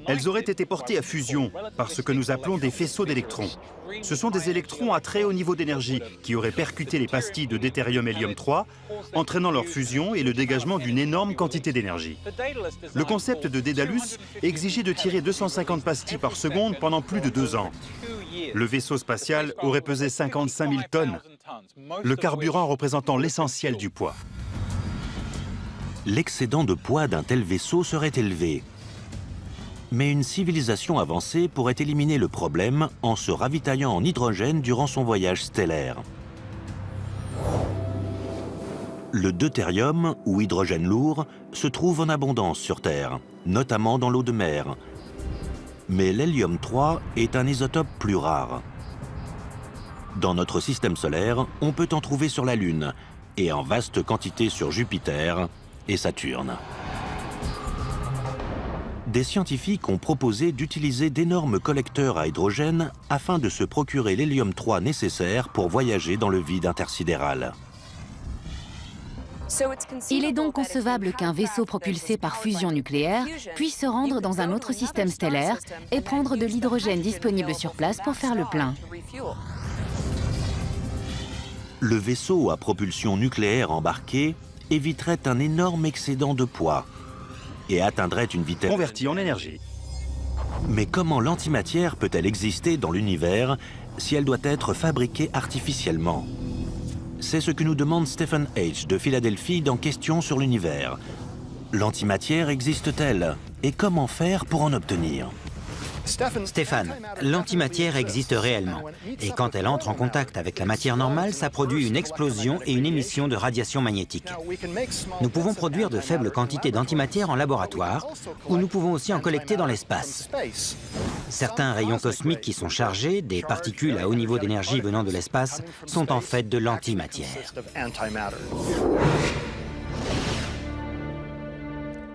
Elles auraient été portées à fusion par ce que nous appelons des faisceaux d'électrons. Ce sont des électrons à très haut niveau d'énergie qui auraient percuté les pastilles de deutérium-hélium-3, entraînant leur fusion et le dégagement d'une énorme quantité d'énergie. Le concept de Daedalus exigeait de tirer 250 pastilles par seconde pendant plus de 2 ans. Le vaisseau spatial aurait pesé 55 000 tonnes, le carburant représentant l'essentiel du poids. L'excédent de poids d'un tel vaisseau serait élevé. Mais une civilisation avancée pourrait éliminer le problème en se ravitaillant en hydrogène durant son voyage stellaire. Le deutérium, ou hydrogène lourd, se trouve en abondance sur Terre, notamment dans l'eau de mer. Mais l'hélium-3 est un isotope plus rare. Dans notre système solaire, on peut en trouver sur la Lune et en vaste quantité sur Jupiter et Saturne. Des scientifiques ont proposé d'utiliser d'énormes collecteurs à hydrogène afin de se procurer l'hélium-3 nécessaire pour voyager dans le vide intersidéral. Il est donc concevable qu'un vaisseau propulsé par fusion nucléaire puisse se rendre dans un autre système stellaire et prendre de l'hydrogène disponible sur place pour faire le plein. Le vaisseau à propulsion nucléaire embarquée éviterait un énorme excédent de poids et atteindrait une vitesse convertie en énergie. Mais comment l'antimatière peut-elle exister dans l'univers si elle doit être fabriquée artificiellement? C'est ce que nous demande Stephen H. de Philadelphie dans Questions sur l'univers. L'antimatière existe-t-elle? Et comment faire pour en obtenir? Stéphane, l'antimatière existe réellement. Et quand elle entre en contact avec la matière normale, ça produit une explosion et une émission de radiation magnétique. Nous pouvons produire de faibles quantités d'antimatière en laboratoire, ou nous pouvons aussi en collecter dans l'espace. Certains rayons cosmiques qui sont chargés, des particules à haut niveau d'énergie venant de l'espace, sont en fait de l'antimatière.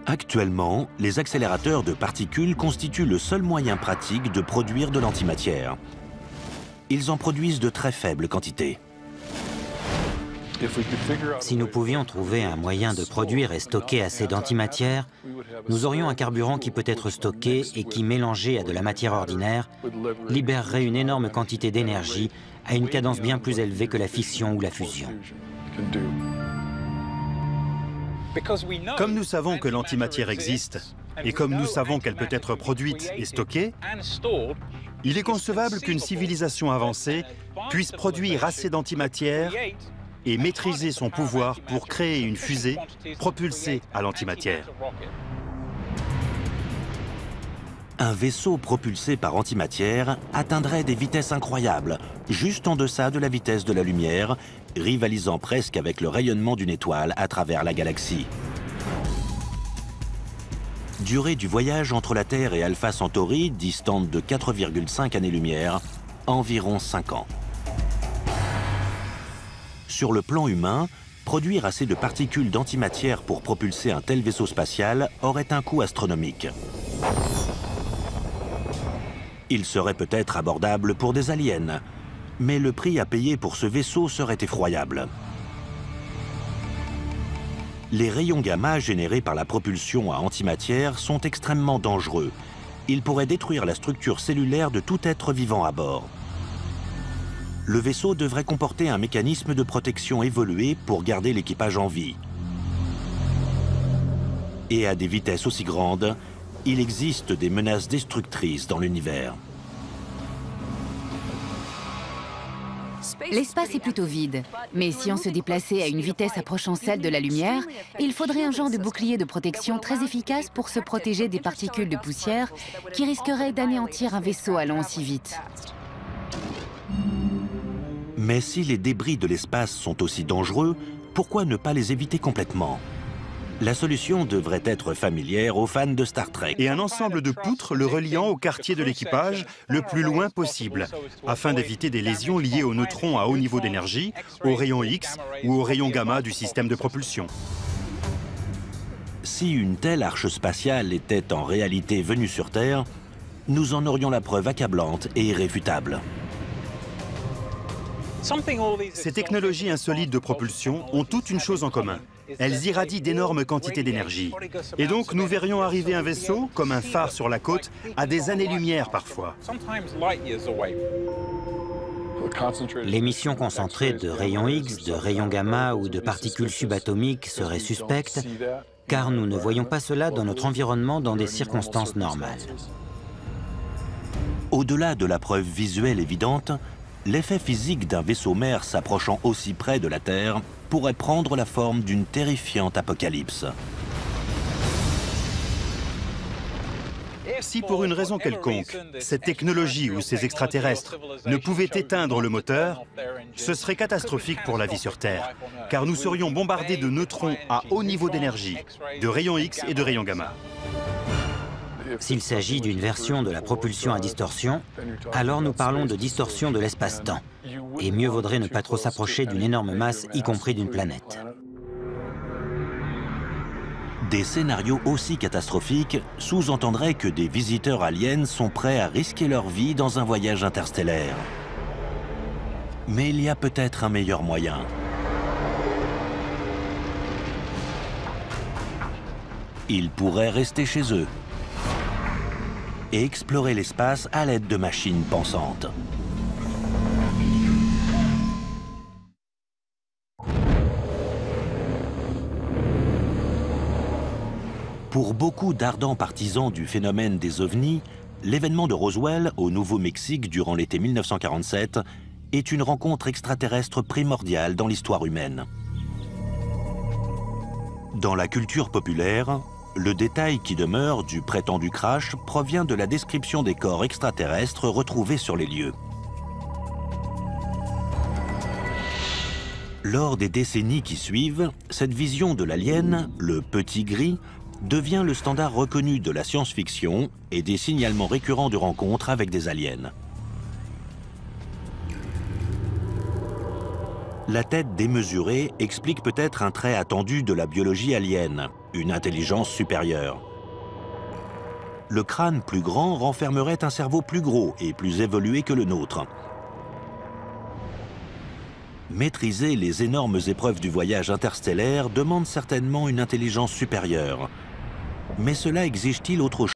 Actuellement, les accélérateurs de particules constituent le seul moyen pratique de produire de l'antimatière. Ils en produisent de très faibles quantités. Si nous pouvions trouver un moyen de produire et stocker assez d'antimatière, nous aurions un carburant qui peut être stocké et qui, mélangé à de la matière ordinaire, libérerait une énorme quantité d'énergie à une cadence bien plus élevée que la fission ou la fusion. Comme nous savons que l'antimatière existe, et comme nous savons qu'elle peut être produite et stockée, il est concevable qu'une civilisation avancée puisse produire assez d'antimatière et maîtriser son pouvoir pour créer une fusée propulsée à l'antimatière. Un vaisseau propulsé par antimatière atteindrait des vitesses incroyables, juste en deçà de la vitesse de la lumière, rivalisant presque avec le rayonnement d'une étoile à travers la galaxie. Durée du voyage entre la Terre et Alpha Centauri, distante de 4,5 années-lumière, environ 5 ans. Sur le plan humain, produire assez de particules d'antimatière pour propulser un tel vaisseau spatial aurait un coût astronomique. Il serait peut-être abordable pour des aliens, mais le prix à payer pour ce vaisseau serait effroyable. Les rayons gamma générés par la propulsion à antimatière sont extrêmement dangereux. Ils pourraient détruire la structure cellulaire de tout être vivant à bord. Le vaisseau devrait comporter un mécanisme de protection évolué pour garder l'équipage en vie. Et à des vitesses aussi grandes, il existe des menaces destructrices dans l'univers. L'espace est plutôt vide, mais si on se déplaçait à une vitesse approchant celle de la lumière, il faudrait un genre de bouclier de protection très efficace pour se protéger des particules de poussière qui risqueraient d'anéantir un vaisseau allant aussi vite. Mais si les débris de l'espace sont aussi dangereux, pourquoi ne pas les éviter complètement? La solution devrait être familière aux fans de Star Trek. Et un ensemble de poutres le reliant au quartier de l'équipage le plus loin possible, afin d'éviter des lésions liées aux neutrons à haut niveau d'énergie, aux rayons X ou aux rayons gamma du système de propulsion. Si une telle arche spatiale était en réalité venue sur Terre, nous en aurions la preuve accablante et irréfutable. Ces technologies insolites de propulsion ont toutes une chose en commun. Elles irradient d'énormes quantités d'énergie. Et donc nous verrions arriver un vaisseau, comme un phare sur la côte, à des années-lumière parfois. L'émission concentrée de rayons X, de rayons gamma ou de particules subatomiques serait suspecte, car nous ne voyons pas cela dans notre environnement dans des circonstances normales. Au-delà de la preuve visuelle évidente, l'effet physique d'un vaisseau mère s'approchant aussi près de la Terre pourrait prendre la forme d'une terrifiante apocalypse. Si pour une raison quelconque, cette technologie ou ces extraterrestres ne pouvaient éteindre le moteur, ce serait catastrophique pour la vie sur Terre, car nous serions bombardés de neutrons à haut niveau d'énergie, de rayons X et de rayons gamma. S'il s'agit d'une version de la propulsion à distorsion, alors nous parlons de distorsion de l'espace-temps. Et mieux vaudrait ne pas trop s'approcher d'une énorme masse, y compris d'une planète. Des scénarios aussi catastrophiques sous-entendraient que des visiteurs aliens sont prêts à risquer leur vie dans un voyage interstellaire. Mais il y a peut-être un meilleur moyen. Ils pourraient rester chez eux et explorer l'espace à l'aide de machines pensantes. Pour beaucoup d'ardents partisans du phénomène des ovnis, l'événement de Roswell au Nouveau-Mexique durant l'été 1947 est une rencontre extraterrestre primordiale dans l'histoire humaine. Dans la culture populaire, le détail qui demeure du prétendu crash provient de la description des corps extraterrestres retrouvés sur les lieux. Lors des décennies qui suivent, cette vision de l'alien, le petit gris, devient le standard reconnu de la science-fiction et des signalements récurrents de rencontres avec des aliens. La tête démesurée explique peut-être un trait attendu de la biologie alien, une intelligence supérieure. Le crâne plus grand renfermerait un cerveau plus gros et plus évolué que le nôtre. Maîtriser les énormes épreuves du voyage interstellaire demande certainement une intelligence supérieure. Mais cela exige-t-il autre chose ?